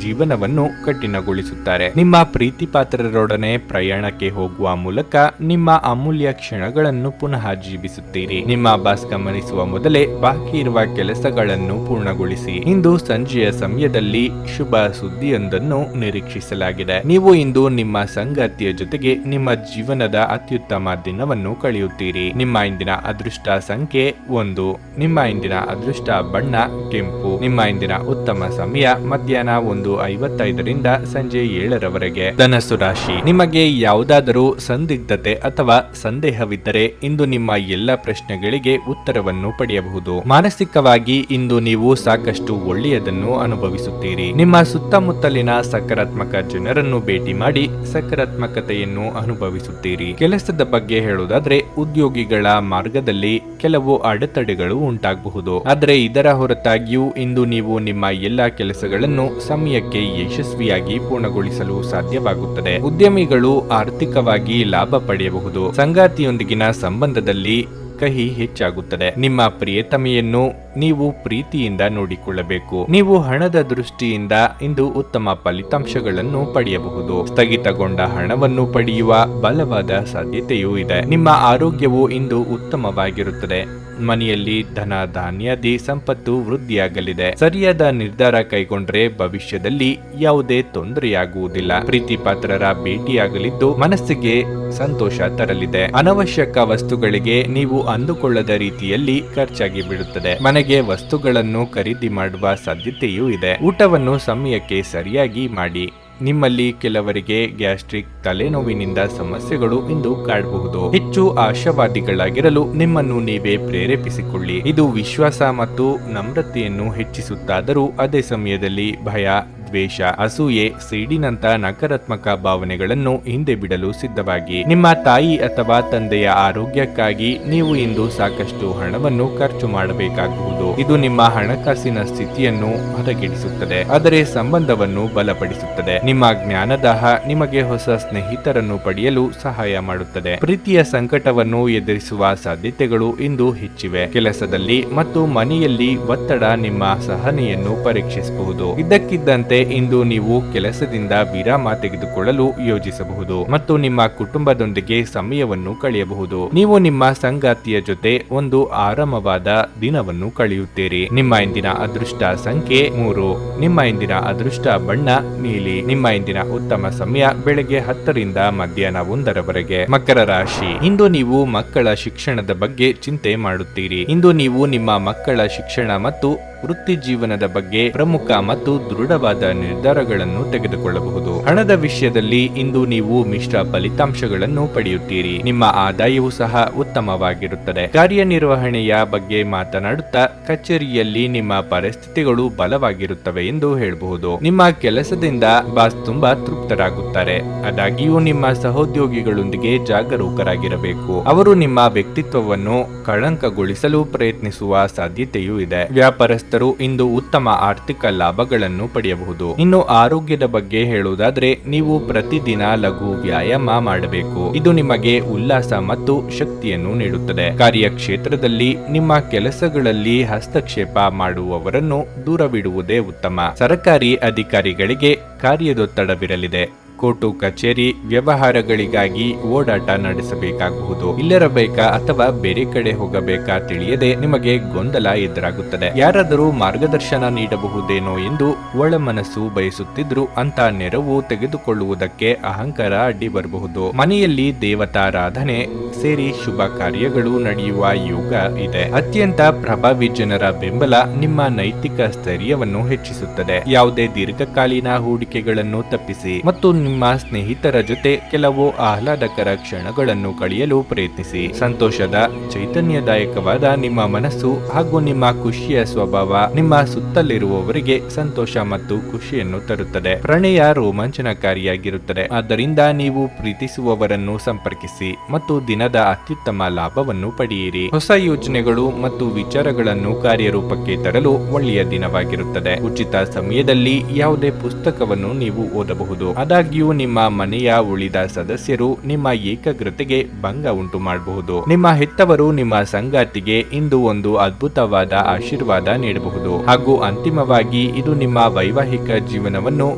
ಜೀವನವನ್ನು ಕಠಿಣಗೊಳಿಸುತ್ತಾರೆ. ನಿಮ್ಮ ಪ್ರೀತಿ ಪಾತ್ರರೊಡನೆ ಪ್ರಯಾಣಕ್ಕೆ ಹೋಗುವ ಮೂಲಕ ನಿಮ್ಮ ಅಮೂಲ್ಯ ಕ್ಷಣಗಳನ್ನು ಪುನಃ ಜೀವಿಸುತ್ತೀರಿ. ನಿಮ್ಮ ಬಾಸ್ ಗಮನಿಸುವ ಮೊದಲೇ ಬಾಕಿ ಇರುವ ಕೆಲಸಗಳನ್ನು ಪೂರ್ಣಗೊಳಿಸಿ. ಇಂದು ಸಂಜೆಯ ಸಮಯದಲ್ಲಿ ಶುಭ ಸುದ್ದಿಯೊಂದನ್ನು ನಿರೀಕ್ಷಿಸಲಾಗಿದೆ. ನೀವು ಇಂದು ನಿಮ್ಮ ಸಂಗಾತಿಯ ಜೊತೆಗೆ ನಿಮ್ಮ ಜೀವನದ ಅತ್ಯುತ್ತಮ ದಿನವನ್ನು ಕಳೆಯುತ್ತೀರಿ. ನಿಮ್ಮ ಇಂದಿನ ಅದೃಷ್ಟ ಸಂಖ್ಯೆ 1. ನಿಮ್ಮ ಇಂದಿನ ಅದೃಷ್ಟ ಬಣ್ಣ ಕೆಂಪು. ನಿಮ್ಮ ಇಂದಿನ ಉತ್ತಮ ಸಮಯ ಮಧ್ಯಾಹ್ನ 1:55 ಸಂಜೆ 7 ಧನಸ್ಸು ರಾಶಿ. ನಿಮಗೆ ಯಾವುದಾದರೂ ಸಂದಿಗ್ಧತೆ ಅಥವಾ ಸಂದೇಹವಿದ್ದರೆ ಇಂದು ನಿಮ್ಮ ಎಲ್ಲ ಪ್ರಶ್ನೆಗಳಿಗೆ ಉತ್ತರವನ್ನು ಪಡೆಯಬಹುದು. ಮಾನಸಿಕವಾಗಿ ಇಂದು ನೀವು ಸಾಕಷ್ಟು ಒಳ್ಳೆಯದನ್ನು ಅನುಭವಿಸುತ್ತೀರಿ. ನಿಮ್ಮ ಸುತ್ತಮುತ್ತಲಿನ ಸಕಾರಾತ್ಮಕ ಜನರನ್ನು ಭೇಟಿ ಮಾಡಿ ಸಕಾರಾತ್ಮಕತೆಯನ್ನು ಅನುಭವಿಸುತ್ತೀರಿ. ಕೆಲಸದ ಬಗ್ಗೆ ಹೇಳುವುದಾದ್ರೆ ಉದ್ಯೋಗಿಗಳ ಮಾರ್ಗದಲ್ಲಿ ಕೆಲವು ಅಡೆತಡೆಗಳು ಉಂಟಾಗಬಹುದು. ಆದರೆ ಇದರ ಹೊರತಾಗಿಯೂ ಇಂದು ನೀವು ನಿಮ್ಮ ಎಲ್ಲಾ ಕೆಲಸಗಳನ್ನು ಸಮಯಕ್ಕೆ ಯಶಸ್ವಿಯಾಗಿ ಪೂರ್ಣಗೊಳಿಸಲು ಸಾಧ್ಯವಾಗುತ್ತದೆ. ಉದ್ಯಮಿಗಳು ಆರ್ಥಿಕವಾಗಿ ಲಾಭ ಪಡೆಯಬಹುದು. ಸಂಗಾತಿಯೊಂದಿಗಿನ ಸಂಬಂಧದಲ್ಲಿ ಕಹಿ ಹೆಚ್ಚಾಗುತ್ತದೆ. ನಿಮ್ಮ ಪ್ರಿಯತಮೆಯನ್ನು ನೀವು ಪ್ರೀತಿಯಿಂದ ನೋಡಿಕೊಳ್ಳಬೇಕು. ನೀವು ಹಣದ ದೃಷ್ಟಿಯಿಂದ ಇಂದು ಉತ್ತಮ ಫಲಿತಾಂಶಗಳನ್ನು ಪಡೆಯಬಹುದು. ಸ್ಥಗಿತಗೊಂಡ ಹಣವನ್ನು ಪಡೆಯುವ ಬಲವಾದ ಸಾಧ್ಯತೆಯೂ ಇದೆ. ನಿಮ್ಮ ಆರೋಗ್ಯವು ಇಂದು ಉತ್ತಮವಾಗಿರುತ್ತದೆ. ಮನೆಯಲ್ಲಿ ಧನ ಧಾನ್ಯಾದಿ ಸಂಪತ್ತು ವೃದ್ಧಿಯಾಗಲಿದೆ. ಸರಿಯಾದ ನಿರ್ಧಾರ ಕೈಗೊಂಡ್ರೆ ಭವಿಷ್ಯದಲ್ಲಿ ಯಾವುದೇ ತೊಂದರೆಯಾಗುವುದಿಲ್ಲ. ಪ್ರೀತಿ ಪಾತ್ರರ ಭೇಟಿಯಾಗಲಿದ್ದು ಮನಸ್ಸಿಗೆ ಸಂತೋಷ ತರಲಿದೆ. ಅನವಶ್ಯಕ ವಸ್ತುಗಳಿಗೆ ನೀವು ಅಂದುಕೊಳ್ಳದ ರೀತಿಯಲ್ಲಿ ಖರ್ಚಾಗಿ ಬಿಡುತ್ತದೆ. ಮನೆಗೆ ವಸ್ತುಗಳನ್ನು ಖರೀದಿ ಮಾಡುವ ಸಾಧ್ಯತೆಯೂ ಇದೆ. ಊಟವನ್ನು ಸಮಯಕ್ಕೆ ಸರಿಯಾಗಿ ಮಾಡಿ. ನಿಮ್ಮಲ್ಲಿ ಕೆಲವರಿಗೆ ಗ್ಯಾಸ್ಟ್ರಿಕ್ ತಲೆನೋವಿನಿಂದ ಸಮಸ್ಯೆಗಳು ಇಂದು ಕಾಡಬಹುದು. ಹೆಚ್ಚು ಆಶಾವಾದಿಗಳಾಗಿರಲು ನಿಮ್ಮನ್ನು ನೀವೇ ಪ್ರೇರೇಪಿಸಿಕೊಳ್ಳಿ. ಇದು ವಿಶ್ವಾಸ ಮತ್ತು ನಮ್ರತೆಯನ್ನು ಹೆಚ್ಚಿಸುತ್ತಾದರೂ ಅದೇ ಸಮಯದಲ್ಲಿ ಭಯ, ದ್ವೇಷ, ಅಸೂಯೆ, ಸಿಡಿನಂತ ನಕಾರಾತ್ಮಕ ಭಾವನೆಗಳನ್ನು ಹಿಂದೆ ಬಿಡಲು ಸಿದ್ಧವಾಗಿ. ನಿಮ್ಮ ತಾಯಿ ಅಥವಾ ತಂದೆಯ ಆರೋಗ್ಯಕ್ಕಾಗಿ ನೀವು ಇಂದು ಸಾಕಷ್ಟು ಹಣವನ್ನು ಖರ್ಚು ಮಾಡಬೇಕಾಗಬಹುದು. ಇದು ನಿಮ್ಮ ಹಣಕಾಸಿನ ಸ್ಥಿತಿಯನ್ನು ಹದಗೆಡಿಸುತ್ತದೆ, ಆದರೆ ಸಂಬಂಧವನ್ನು ಬಲಪಡಿಸುತ್ತದೆ. ನಿಮ್ಮ ಜ್ಞಾನದಾಹ ನಿಮಗೆ ಹೊಸ ಸ್ನೇಹಿತರನ್ನು ಪಡೆಯಲು ಸಹಾಯ ಮಾಡುತ್ತದೆ. ಪ್ರೀತಿಯ ಸಂಕಟವನ್ನು ಎದುರಿಸುವ ಸಾಧ್ಯತೆಗಳು ಇಂದು ಹೆಚ್ಚಿವೆ. ಕೆಲಸದಲ್ಲಿ ಮತ್ತು ಮನೆಯಲ್ಲಿ ಒತ್ತಡ ನಿಮ್ಮ ಸಹನೆಯನ್ನು ಪರೀಕ್ಷಿಸಬಹುದು. ಇದ್ದಕ್ಕಿದ್ದಂತೆ ಇಂದು ನೀವು ಕೆಲಸದಿಂದ ವಿರಾಮ ತೆಗೆದುಕೊಳ್ಳಲು ಯೋಜಿಸಬಹುದು ಮತ್ತು ನಿಮ್ಮ ಕುಟುಂಬದೊಂದಿಗೆ ಸಮಯವನ್ನು ಕಳೆಯಬಹುದು. ನೀವು ನಿಮ್ಮ ಸಂಗಾತಿಯ ಜೊತೆ ಒಂದು ಆರಾಮವಾದ ದಿನವನ್ನು ಕಳೆಯುತ್ತೀರಿ. ನಿಮ್ಮ ಇಂದಿನ ಅದೃಷ್ಟ ಸಂಖ್ಯೆ 3. ನಿಮ್ಮ ಇಂದಿನ ಅದೃಷ್ಟ ಬಣ್ಣ ನೀಲಿ. ನಿಮ್ಮ ಇಂದಿನ ಉತ್ತಮ ಸಮಯ ಬೆಳಗ್ಗೆ 10ರಿಂದ ಮಧ್ಯಾಹ್ನ 1 ಮಕರ ರಾಶಿ. ಇಂದು ನೀವು ಮಕ್ಕಳ ಶಿಕ್ಷಣದ ಬಗ್ಗೆ ಚಿಂತೆ ಮಾಡುತ್ತೀರಿ. ಇಂದು ನೀವು ನಿಮ್ಮ ಮಕ್ಕಳ ಶಿಕ್ಷಣ ಮತ್ತು ವೃತ್ತಿ ಜೀವನದ ಬಗ್ಗೆ ಪ್ರಮುಖ ಮತ್ತು ದೃಢವಾದ ನಿರ್ಧಾರಗಳನ್ನು ತೆಗೆದುಕೊಳ್ಳಬಹುದು. ಹಣದ ವಿಷಯದಲ್ಲಿ ಇಂದು ನೀವು ಮಿಶ್ರ ಫಲಿತಾಂಶಗಳನ್ನು ಪಡೆಯುತ್ತೀರಿ. ನಿಮ್ಮ ಆದಾಯವೂ ಸಹ ಉತ್ತಮವಾಗಿರುತ್ತದೆ. ಕಾರ್ಯನಿರ್ವಹಣೆಯ ಬಗ್ಗೆ ಮಾತನಾಡುತ್ತಾ ಕಚೇರಿಯಲ್ಲಿ ನಿಮ್ಮ ಪರಿಸ್ಥಿತಿಗಳು ಬಲವಾಗಿರುತ್ತವೆ ಎಂದು ಹೇಳಬಹುದು. ನಿಮ್ಮ ಕೆಲಸದಿಂದ ಬಾಸ್ ತುಂಬಾ ತೃಪ್ತರಾಗುತ್ತಾರೆ. ಆದಾಗ್ಯೂ ನಿಮ್ಮ ಸಹೋದ್ಯೋಗಿಗಳೊಂದಿಗೆ ಜಾಗರೂಕರಾಗಿರಬೇಕು. ಅವರು ನಿಮ್ಮ ವ್ಯಕ್ತಿತ್ವವನ್ನು ಕಳಂಕಗೊಳಿಸಲು ಪ್ರಯತ್ನಿಸುವ ಸಾಧ್ಯತೆಯೂ ಇದೆ. ವ್ಯಾಪಾರಸ್ಥರು ಇಂದು ಉತ್ತಮ ಆರ್ಥಿಕ ಲಾಭಗಳನ್ನು ಪಡೆಯಬಹುದು. ಇನ್ನು ಆರೋಗ್ಯದ ಬಗ್ಗೆ ಹೇಳುವುದಾದ್ರೆ ನೀವು ಪ್ರತಿದಿನ ಲಘು ವ್ಯಾಯಾಮ ಮಾಡಬೇಕು. ಇದು ನಿಮಗೆ ಉಲ್ಲಾಸ ಮತ್ತು ಶಕ್ತಿಯನ್ನು ನೀಡುತ್ತದೆ. ಕಾರ್ಯಕ್ಷೇತ್ರದಲ್ಲಿ ನಿಮ್ಮ ಕೆಲಸಗಳಲ್ಲಿ ಹಸ್ತಕ್ಷೇಪ ಮಾಡುವವರನ್ನು ದೂರವಿಡುವುದೇ ಉತ್ತಮ. ಸರ್ಕಾರಿ ಅಧಿಕಾರಿಗಳಿಗೆ ಕಾರ್ಯದೊತ್ತಡವಿರಲಿದೆ. ಕೋರ್ಟು ಕಚೇರಿ ವ್ಯವಹಾರಗಳಿಗಾಗಿ ಓಡಾಟ ನಡೆಸಬೇಕಾಗಬಹುದು. ಇಲ್ಲಿರಬೇಕಾ ಅಥವಾ ಬೇರೆ ಕಡೆ ಹೋಗಬೇಕಾ ತಿಳಿಯದೆ ನಿಮಗೆ ಗೊಂದಲ ಎದುರಾಗುತ್ತದೆ. ಯಾರಾದರೂ ಮಾರ್ಗದರ್ಶನ ನೀಡಬಹುದೇನೋ ಎಂದು ಒಳ ಮನಸ್ಸು ಬಯಸುತ್ತಿದ್ರು ಅಂತ ನೆರವು ತೆಗೆದುಕೊಳ್ಳುವುದಕ್ಕೆ ಅಹಂಕಾರ ಅಡ್ಡಿ ಬರಬಹುದು. ಮನೆಯಲ್ಲಿ ದೇವತಾರಾಧನೆ ಸೇರಿ ಶುಭ ಕಾರ್ಯಗಳು ನಡೆಯುವ ಯೋಗ ಇದೆ. ಅತ್ಯಂತ ಪ್ರಭಾವಿ ಜನರ ಬೆಂಬಲ ನಿಮ್ಮ ನೈತಿಕ ಸ್ಥೈರ್ಯವನ್ನು ಹೆಚ್ಚಿಸುತ್ತದೆ. ಯಾವುದೇ ದೀರ್ಘಕಾಲೀನ ಹೂಡಿಕೆಗಳನ್ನು ತಪ್ಪಿಸಿ ಮತ್ತು ನಿಮ್ಮ ಸ್ನೇಹಿತರ ಜೊತೆ ಕೆಲವು ಆಹ್ಲಾದಕರ ಕ್ಷಣಗಳನ್ನು ಕಳೆಯಲು ಪ್ರಯತ್ನಿಸಿ. ಸಂತೋಷದ ಚೈತನ್ಯದಾಯಕವಾದ ನಿಮ್ಮ ಮನಸ್ಸು ಹಾಗೂ ನಿಮ್ಮ ಖುಷಿಯ ಸ್ವಭಾವ ನಿಮ್ಮ ಸುತ್ತಲಿರುವವರಿಗೆ ಸಂತೋಷ ಮತ್ತು ಖುಷಿಯನ್ನು ತರುತ್ತದೆ. ಪ್ರಣಯ ರೋಮಾಂಚನಕಾರಿಯಾಗಿರುತ್ತದೆ. ಆದ್ದರಿಂದ ನೀವು ಪ್ರೀತಿಸುವವರನ್ನು ಸಂಪರ್ಕಿಸಿ ಮತ್ತು ದಿನದ ಅತ್ಯುತ್ತಮ ಲಾಭವನ್ನು ಪಡೆಯಿರಿ. ಹೊಸ ಯೋಜನೆಗಳು ಮತ್ತು ವಿಚಾರಗಳನ್ನು ಕಾರ್ಯರೂಪಕ್ಕೆ ತರಲು ಒಳ್ಳೆಯ ದಿನವಾಗಿರುತ್ತದೆ. ಉಚಿತ ಸಮಯದಲ್ಲಿ ಯಾವುದೇ ಪುಸ್ತಕವನ್ನು ನೀವು ಓದಬಹುದು. ಆದಾಗ್ಯೂ ಆದಾಗ್ಯೂ ನಿಮ್ಮ ಮನೆಯ ಉಳಿದ ಸದಸ್ಯರು ನಿಮ್ಮ ಏಕಾಗ್ರತೆಗೆ ಭಂಗ ಉಂಟು ಮಾಡಬಹುದು. ನಿಮ್ಮ ಹೆತ್ತವರು ನಿಮ್ಮ ಸಂಗಾತಿಗೆ ಇಂದು ಒಂದು ಅದ್ಭುತವಾದ ಆಶೀರ್ವಾದ ನೀಡಬಹುದು ಹಾಗೂ ಅಂತಿಮವಾಗಿ ಇದು ನಿಮ್ಮ ವೈವಾಹಿಕ ಜೀವನವನ್ನು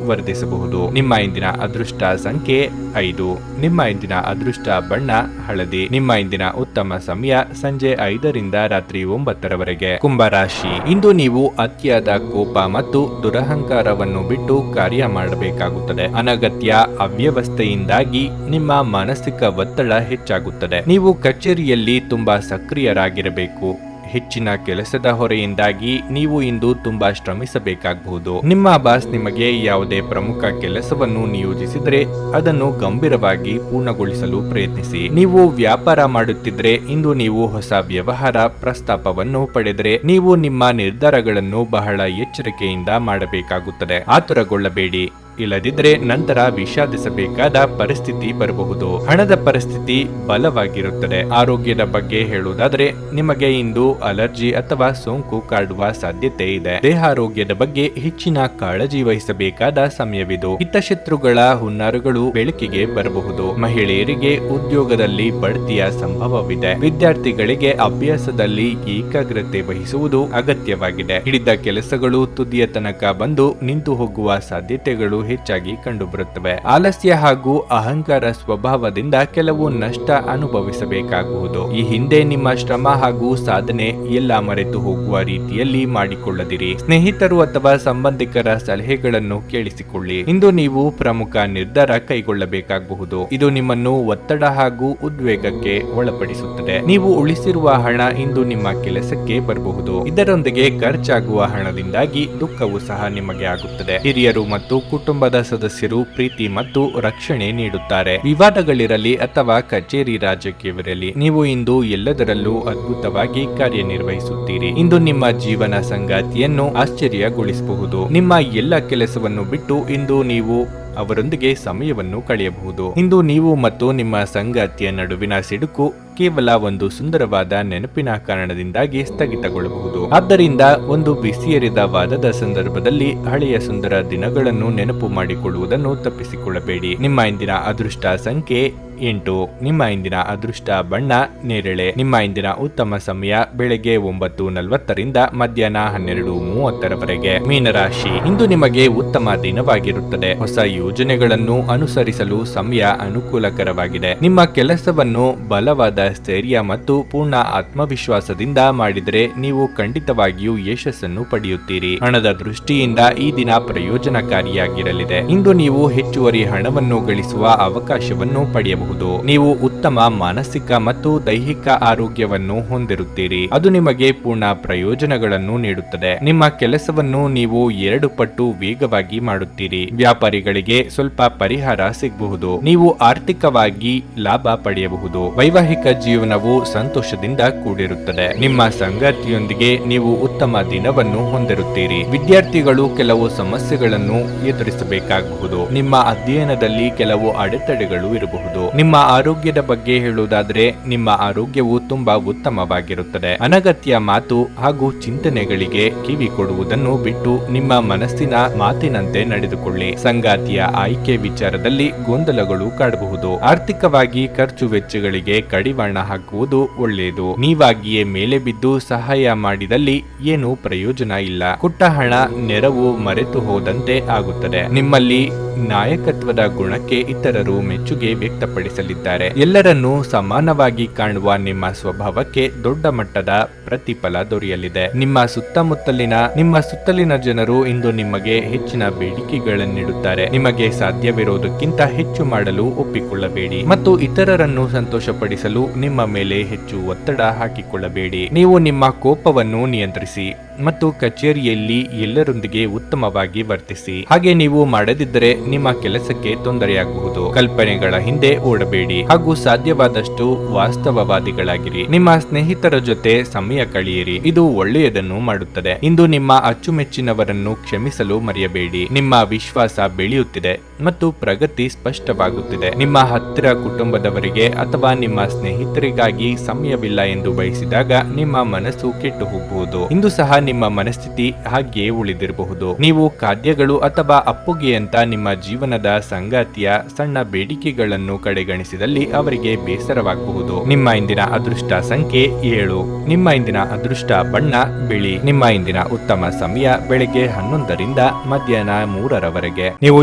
ವರ್ಧಿಸಬಹುದು. ನಿಮ್ಮ ಇಂದಿನ ಅದೃಷ್ಟ ಸಂಖ್ಯೆ 5. ನಿಮ್ಮ ಇಂದಿನ ಅದೃಷ್ಟ ಬಣ್ಣ ಹಳದಿ. ನಿಮ್ಮ ಇಂದಿನ ಉತ್ತಮ ಸಮಯ ಸಂಜೆ 5 ರಿಂದ ರಾತ್ರಿ 9 ರವರೆಗೆ. ಕುಂಭರಾಶಿ, ಇಂದು ನೀವು ಅತಿಯಾದ ಕೋಪ ಮತ್ತು ದುರಹಂಕಾರವನ್ನು ಬಿಟ್ಟು ಕಾರ್ಯ ಮಾಡಬೇಕಾಗುತ್ತದೆ. ಅನಗತ್ಯ ಅವ್ಯವಸ್ಥೆಯಿಂದಾಗಿ ನಿಮ್ಮ ಮಾನಸಿಕ ಒತ್ತಡ ಹೆಚ್ಚಾಗುತ್ತದೆ. ನೀವು ಕಚೇರಿಯಲ್ಲಿ ತುಂಬಾ ಸಕ್ರಿಯರಾಗಿರಬೇಕು. ಹೆಚ್ಚಿನ ಕೆಲಸದ ಹೊರೆಯಿಂದಾಗಿ ನೀವು ಇಂದು ತುಂಬಾ ಶ್ರಮಿಸಬೇಕಾಗಬಹುದು. ನಿಮ್ಮ ಬಾಸ್ ನಿಮಗೆ ಯಾವುದೇ ಪ್ರಮುಖ ಕೆಲಸವನ್ನು ನಿಯೋಜಿಸಿದರೆ ಅದನ್ನು ಗಂಭೀರವಾಗಿ ಪೂರ್ಣಗೊಳಿಸಲು ಪ್ರಯತ್ನಿಸಿ. ನೀವು ವ್ಯಾಪಾರ ಮಾಡುತ್ತಿದ್ರೆ ಇಂದು ನೀವು ಹೊಸ ವ್ಯವಹಾರ ಪ್ರಸ್ತಾಪವನ್ನು ಪಡೆದರೆ ನೀವು ನಿಮ್ಮ ನಿರ್ಧಾರಗಳನ್ನು ಬಹಳ ಎಚ್ಚರಿಕೆಯಿಂದ ಮಾಡಬೇಕಾಗುತ್ತದೆ. ಆತುರಗೊಳ್ಳಬೇಡಿ, ಇಲ್ಲದಿದ್ದರೆ ನಂತರ ವಿಷಾದಿಸಬೇಕಾದ ಪರಿಸ್ಥಿತಿ ಬರಬಹುದು. ಹಣದ ಪರಿಸ್ಥಿತಿ ಬಲವಾಗಿರುತ್ತದೆ. ಆರೋಗ್ಯದ ಬಗ್ಗೆ ಹೇಳುವುದಾದರೆ ನಿಮಗೆ ಇಂದು ಅಲರ್ಜಿ ಅಥವಾ ಸೋಂಕು ಕಾಡುವ ಸಾಧ್ಯತೆ ಇದೆ. ದೇಹಾರೋಗ್ಯದ ಬಗ್ಗೆ ಹೆಚ್ಚಿನ ಕಾಳಜಿ ವಹಿಸಬೇಕಾದ ಸಮಯವಿದು. ಹಿತಶತ್ರುಗಳ ಹುನ್ನಾರಗಳು ಬೆಳಕಿಗೆ ಬರಬಹುದು. ಮಹಿಳೆಯರಿಗೆ ಉದ್ಯೋಗದಲ್ಲಿ ಬಡ್ತಿಯ ಸಂಭವವಿದೆ. ವಿದ್ಯಾರ್ಥಿಗಳಿಗೆ ಅಭ್ಯಾಸದಲ್ಲಿ ಏಕಾಗ್ರತೆ ವಹಿಸುವುದು ಅಗತ್ಯವಾಗಿದೆ. ಹಿಡಿದ ಕೆಲಸಗಳು ತುದಿಯ ತನಕ ಬಂದು ನಿಂತು ಹೋಗುವ ಸಾಧ್ಯತೆಗಳು ಹೆಚ್ಚಾಗಿ ಕಂಡುಬರುತ್ತವೆ. ಆಲಸ್ಯ ಹಾಗೂ ಅಹಂಕಾರ ಸ್ವಭಾವದಿಂದ ಕೆಲವು ನಷ್ಟ ಅನುಭವಿಸಬೇಕಾಗುವುದು. ಈ ಹಿಂದೆ ನಿಮ್ಮ ಶ್ರಮ ಹಾಗೂ ಸಾಧನೆ ಎಲ್ಲ ಮರೆತು ಹೋಗುವ ರೀತಿಯಲ್ಲಿ ಮಾಡಿಕೊಳ್ಳದಿರಿ. ಸ್ನೇಹಿತರು ಅಥವಾ ಸಂಬಂಧಿಕರ ಸಲಹೆಗಳನ್ನು ಕೇಳಿಸಿಕೊಳ್ಳಿ. ಇಂದು ನೀವು ಪ್ರಮುಖ ನಿರ್ಧಾರ ಕೈಗೊಳ್ಳಬೇಕಾಗಬಹುದು. ಇದು ನಿಮ್ಮನ್ನು ಒತ್ತಡ ಹಾಗೂ ಉದ್ವೇಗಕ್ಕೆ ಒಳಪಡಿಸುತ್ತದೆ. ನೀವು ಉಳಿಸಿರುವ ಹಣ ಇಂದು ನಿಮ್ಮ ಕೆಲಸಕ್ಕೆ ಬರಬಹುದು. ಇದರೊಂದಿಗೆ ಖರ್ಚಾಗುವ ಹಣದಿಂದಾಗಿ ದುಃಖವು ಸಹ ನಿಮಗೆ ಆಗುತ್ತದೆ. ಹಿರಿಯರು ಮತ್ತು ಕುಟುಂಬದ ಸದಸ್ಯರು ಪ್ರೀತಿ ಮತ್ತು ರಕ್ಷಣೆ ನೀಡುತ್ತಾರೆ. ವಿವಾದಗಳಿರಲಿ ಅಥವಾ ಕಚೇರಿ ರಾಜಕೀಯವಿರಲಿ, ನೀವು ಇಂದು ಎಲ್ಲದರಲ್ಲೂ ಅದ್ಭುತವಾಗಿ ಕಾರ್ಯನಿರ್ವಹಿಸುತ್ತೀರಿ. ಇಂದು ನಿಮ್ಮ ಜೀವನ ಸಂಗಾತಿಯನ್ನು ಆಶ್ಚರ್ಯಗೊಳಿಸಬಹುದು. ನಿಮ್ಮ ಎಲ್ಲ ಕೆಲಸವನ್ನು ಬಿಟ್ಟು ಇಂದು ನೀವು ಅವರೊಂದಿಗೆ ಸಮಯವನ್ನು ಕಳೆಯಬಹುದು. ಇಂದು ನೀವು ಮತ್ತು ನಿಮ್ಮ ಸಂಗಾತಿಯ ನಡುವಿನ ಸಿಡುಕು ಕೇವಲ ಒಂದು ಸುಂದರವಾದ ನೆನಪಿನ ಕಾರಣದಿಂದಾಗಿ ಸ್ಥಗಿತಗೊಳ್ಳಬಹುದು. ಆದ್ದರಿಂದ ಒಂದು ಬಿಸಿಯರಿದ ವಾದದ ಸಂದರ್ಭದಲ್ಲಿ ಹಳೆಯ ಸುಂದರ ದಿನಗಳನ್ನು ನೆನಪು ಮಾಡಿಕೊಳ್ಳುವುದನ್ನು ತಪ್ಪಿಸಿಕೊಳ್ಳಬೇಡಿ. ನಿಮ್ಮ ಇಂದಿನ ಅದೃಷ್ಟ ಸಂಖ್ಯೆ 8. ನಿಮ್ಮ ಇಂದಿನ ಅದೃಷ್ಟ ಬಣ್ಣ ನೇರಳೆ. ನಿಮ್ಮ ಇಂದಿನ ಉತ್ತಮ ಸಮಯ ಬೆಳಗ್ಗೆ 9:40 ರಿಂದ ಮಧ್ಯಾಹ್ನ 12:30 ರವರೆಗೆ. ಮೀನರಾಶಿ, ಇಂದು ನಿಮಗೆ ಉತ್ತಮ ದಿನವಾಗಿರುತ್ತದೆ. ಹೊಸ ಯೋಜನೆಗಳನ್ನು ಅನುಸರಿಸಲು ಸಮಯ ಅನುಕೂಲಕರವಾಗಿದೆ. ನಿಮ್ಮ ಕೆಲಸವನ್ನು ಬಲವಾದ ಸ್ಥೈರ್ಯ ಮತ್ತು ಪೂರ್ಣ ಆತ್ಮವಿಶ್ವಾಸದಿಂದ ಮಾಡಿದರೆ ನೀವು ಖಂಡಿತವಾಗಿಯೂ ಯಶಸ್ಸನ್ನು ಪಡೆಯುತ್ತೀರಿ. ಹಣದ ದೃಷ್ಟಿಯಿಂದ ಈ ದಿನ ಪ್ರಯೋಜನಕಾರಿಯಾಗಿರಲಿದೆ. ಇಂದು ನೀವು ಹೆಚ್ಚುವರಿ ಹಣವನ್ನು ಗಳಿಸುವ ಅವಕಾಶವನ್ನು ಪಡೆಯಬಹುದು. ನೀವು ಉತ್ತಮ ಮಾನಸಿಕ ಮತ್ತು ದೈಹಿಕ ಆರೋಗ್ಯವನ್ನು ಹೊಂದಿರುತ್ತೀರಿ. ಅದು ನಿಮಗೆ ಪೂರ್ಣ ಪ್ರಯೋಜನಗಳನ್ನು ನೀಡುತ್ತದೆ. ನಿಮ್ಮ ಕೆಲಸವನ್ನು ನೀವು 2 ಪಟ್ಟು ವೇಗವಾಗಿ ಮಾಡುತ್ತೀರಿ. ವ್ಯಾಪಾರಿಗಳಿಗೆ ಸ್ವಲ್ಪ ಪರಿಹಾರ ಸಿಗಬಹುದು. ನೀವು ಆರ್ಥಿಕವಾಗಿ ಲಾಭ ಪಡೆಯಬಹುದು. ವೈವಾಹಿಕ ಜೀವನವು ಸಂತೋಷದಿಂದ ಕೂಡಿರುತ್ತದೆ. ನಿಮ್ಮ ಸಂಗಾತಿಯೊಂದಿಗೆ ನೀವು ಉತ್ತಮ ದಿನವನ್ನು ಹೊಂದಿರುತ್ತೀರಿ. ವಿದ್ಯಾರ್ಥಿಗಳು ಕೆಲವು ಸಮಸ್ಯೆಗಳನ್ನು ಎದುರಿಸಬೇಕಾಗಬಹುದು. ನಿಮ್ಮ ಅಧ್ಯಯನದಲ್ಲಿ ಕೆಲವು ಅಡೆತಡೆಗಳು ಇರಬಹುದು. ನಿಮ್ಮ ಆರೋಗ್ಯದ ಬಗ್ಗೆ ಹೇಳುವುದಾದರೆ ನಿಮ್ಮ ಆರೋಗ್ಯವು ತುಂಬಾ ಉತ್ತಮವಾಗಿರುತ್ತದೆ. ಅನಗತ್ಯ ಮಾತು ಹಾಗೂ ಚಿಂತನೆಗಳಿಗೆ ಕಿವಿ ಕೊಡುವುದನ್ನು ಬಿಟ್ಟು ನಿಮ್ಮ ಮನಸ್ಸಿನ ಮಾತಿನಂತೆ ನಡೆದುಕೊಳ್ಳಿ. ಸಂಗಾತಿಯ ಆಯ್ಕೆ ವಿಚಾರದಲ್ಲಿ ಗೊಂದಲಗಳು ಕಾಡಬಹುದು. ಆರ್ಥಿಕವಾಗಿ ಖರ್ಚು ವೆಚ್ಚಗಳಿಗೆ ಕಡಿವಾಣ ಹಾಕುವುದು ಒಳ್ಳೆಯದು. ನೀವಾಗಿಯೇ ಮೇಲೆ ಬಿದ್ದು ಸಹಾಯ ಮಾಡಿದಲ್ಲಿ ಏನೂ ಪ್ರಯೋಜನ ಇಲ್ಲ. ಕೊಟ್ಟ ಹಣ ನೆರವು ಮರೆತು ಹೋದಂತೆ ಆಗುತ್ತದೆ. ನಿಮ್ಮಲ್ಲಿ ನಾಯಕತ್ವದ ಗುಣಕ್ಕೆ ಇತರರು ಮೆಚ್ಚುಗೆ ವ್ಯಕ್ತಪಡಿಸಲಿದ್ದಾರೆ. ಎಲ್ಲರನ್ನೂ ಸಮಾನವಾಗಿ ಕಾಣುವ ನಿಮ್ಮ ಸ್ವಭಾವಕ್ಕೆ ದೊಡ್ಡ ಮಟ್ಟದ ಪ್ರತಿಫಲ ದೊರೆಯಲಿದೆ. ನಿಮ್ಮ ಸುತ್ತಲಿನ ಜನರು ಇಂದು ನಿಮಗೆ ಹೆಚ್ಚಿನ ಬೇಡಿಕೆಗಳನ್ನಿಡುತ್ತಾರೆ. ನಿಮಗೆ ಸಾಧ್ಯವಿರುವುದಕ್ಕಿಂತ ಹೆಚ್ಚು ಮಾಡಲು ಒಪ್ಪಿಕೊಳ್ಳಬೇಡಿ ಮತ್ತು ಇತರರನ್ನು ಸಂತೋಷಪಡಿಸಲು ನಿಮ್ಮ ಮೇಲೆ ಹೆಚ್ಚು ಒತ್ತಡ ಹಾಕಿಕೊಳ್ಳಬೇಡಿ. ನೀವು ನಿಮ್ಮ ಕೋಪವನ್ನು ನಿಯಂತ್ರಿಸಿ ಮತ್ತು ಕಚೇರಿಯಲ್ಲಿ ಎಲ್ಲರೊಂದಿಗೆ ಉತ್ತಮವಾಗಿ ವರ್ತಿಸಿ. ಹಾಗೆ ನೀವು ಮಾಡದಿದ್ದರೆ ನಿಮ್ಮ ಕೆಲಸಕ್ಕೆ ತೊಂದರೆಯಾಗಬಹುದು. ಕಲ್ಪನೆಗಳ ಹಿಂದೆ ಓಡಬೇಡಿ ಹಾಗೂ ಸಾಧ್ಯವಾದಷ್ಟು ವಾಸ್ತವವಾದಿಗಳಾಗಿರಿ. ನಿಮ್ಮ ಸ್ನೇಹಿತರ ಜೊತೆ ಸಮಯ ಕಳೆಯಿರಿ. ಇದು ಒಳ್ಳೆಯದನ್ನು ಮಾಡುತ್ತದೆ. ಇಂದು ನಿಮ್ಮ ಅಚ್ಚುಮೆಚ್ಚಿನವರನ್ನು ಕ್ಷಮಿಸಲು ಮರೆಯಬೇಡಿ. ನಿಮ್ಮ ವಿಶ್ವಾಸ ಬೆಳೆಯುತ್ತಿದೆ. ಮತ್ತು ಪ್ರಗತಿ ಸ್ಪಷ್ಟವಾಗುತ್ತಿದೆ. ನಿಮ್ಮ ಹತ್ತಿರ ಕುಟುಂಬದವರಿಗೆ ಅಥವಾ ನಿಮ್ಮ ಸ್ನೇಹಿತರಿಗಾಗಿ ಸಮಯವಿಲ್ಲ ಎಂದು ಬಯಸಿದಾಗ ನಿಮ್ಮ ಮನಸ್ಸು ಕೆಟ್ಟು ಹೋಗಬಹುದು. ಇಂದು ಸಹ ನಿಮ್ಮ ಮನಸ್ಥಿತಿ ಹಾಗೆಯೇ ಉಳಿದಿರಬಹುದು. ನೀವು ಖಾದ್ಯಗಳು ಅಥವಾ ಅಪ್ಪುಗೆಯಂತ ನಿಮ್ಮ ಜೀವನದ ಸಂಗಾತಿಯ ಸಣ್ಣ ಬೇಡಿಕೆಗಳನ್ನು ಕಡೆಗಣಿಸಿದಲ್ಲಿ ಅವರಿಗೆ ಬೇಸರವಾಗಬಹುದು. ನಿಮ್ಮ ಇಂದಿನ ಅದೃಷ್ಟ ಸಂಖ್ಯೆ 7. ನಿಮ್ಮ ಇಂದಿನ ಅದೃಷ್ಟ ಬಣ್ಣ ಬಿಳಿ. ನಿಮ್ಮ ಇಂದಿನ ಉತ್ತಮ ಸಮಯ ಬೆಳಗ್ಗೆ 11ರಿಂದ ಮಧ್ಯಾಹ್ನ 3ರವರೆಗೆ. ನೀವು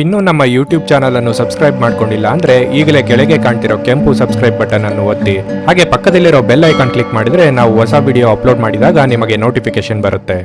ಇನ್ನೂ ನಮ್ಮ ಯೂಟ್ಯೂಬ್ ಚಾನಲ್ ಅನ್ನು ಸಬ್ಸ್ಕ್ರೈಬ್ ಮಾಡ್ಕೊಂಡಿಲ್ಲ ಅಂದ್ರೆ ಈಗಲೇ ಕೆಳಗೆ ಕಾಣ್ತಿರೋ ಕೆಂಪು ಸಬ್ಸ್ಕ್ರೈಬ್ ಬಟನ್ ಅನ್ನು ಒತ್ತಿ. ಹಾಗೆ ಪಕ್ಕದಲ್ಲಿರೋ ಬೆಲ್ ಐಕಾನ್ ಕ್ಲಿಕ್ ಮಾಡಿದ್ರೆ ನಾವು ಹೊಸ ವಿಡಿಯೋ ಅಪ್ಲೋಡ್ ಮಾಡಿದಾಗ ನಿಮಗೆ ನೋಟಿಫಿಕೇಶನ್ ಬರುತ್ತೆ.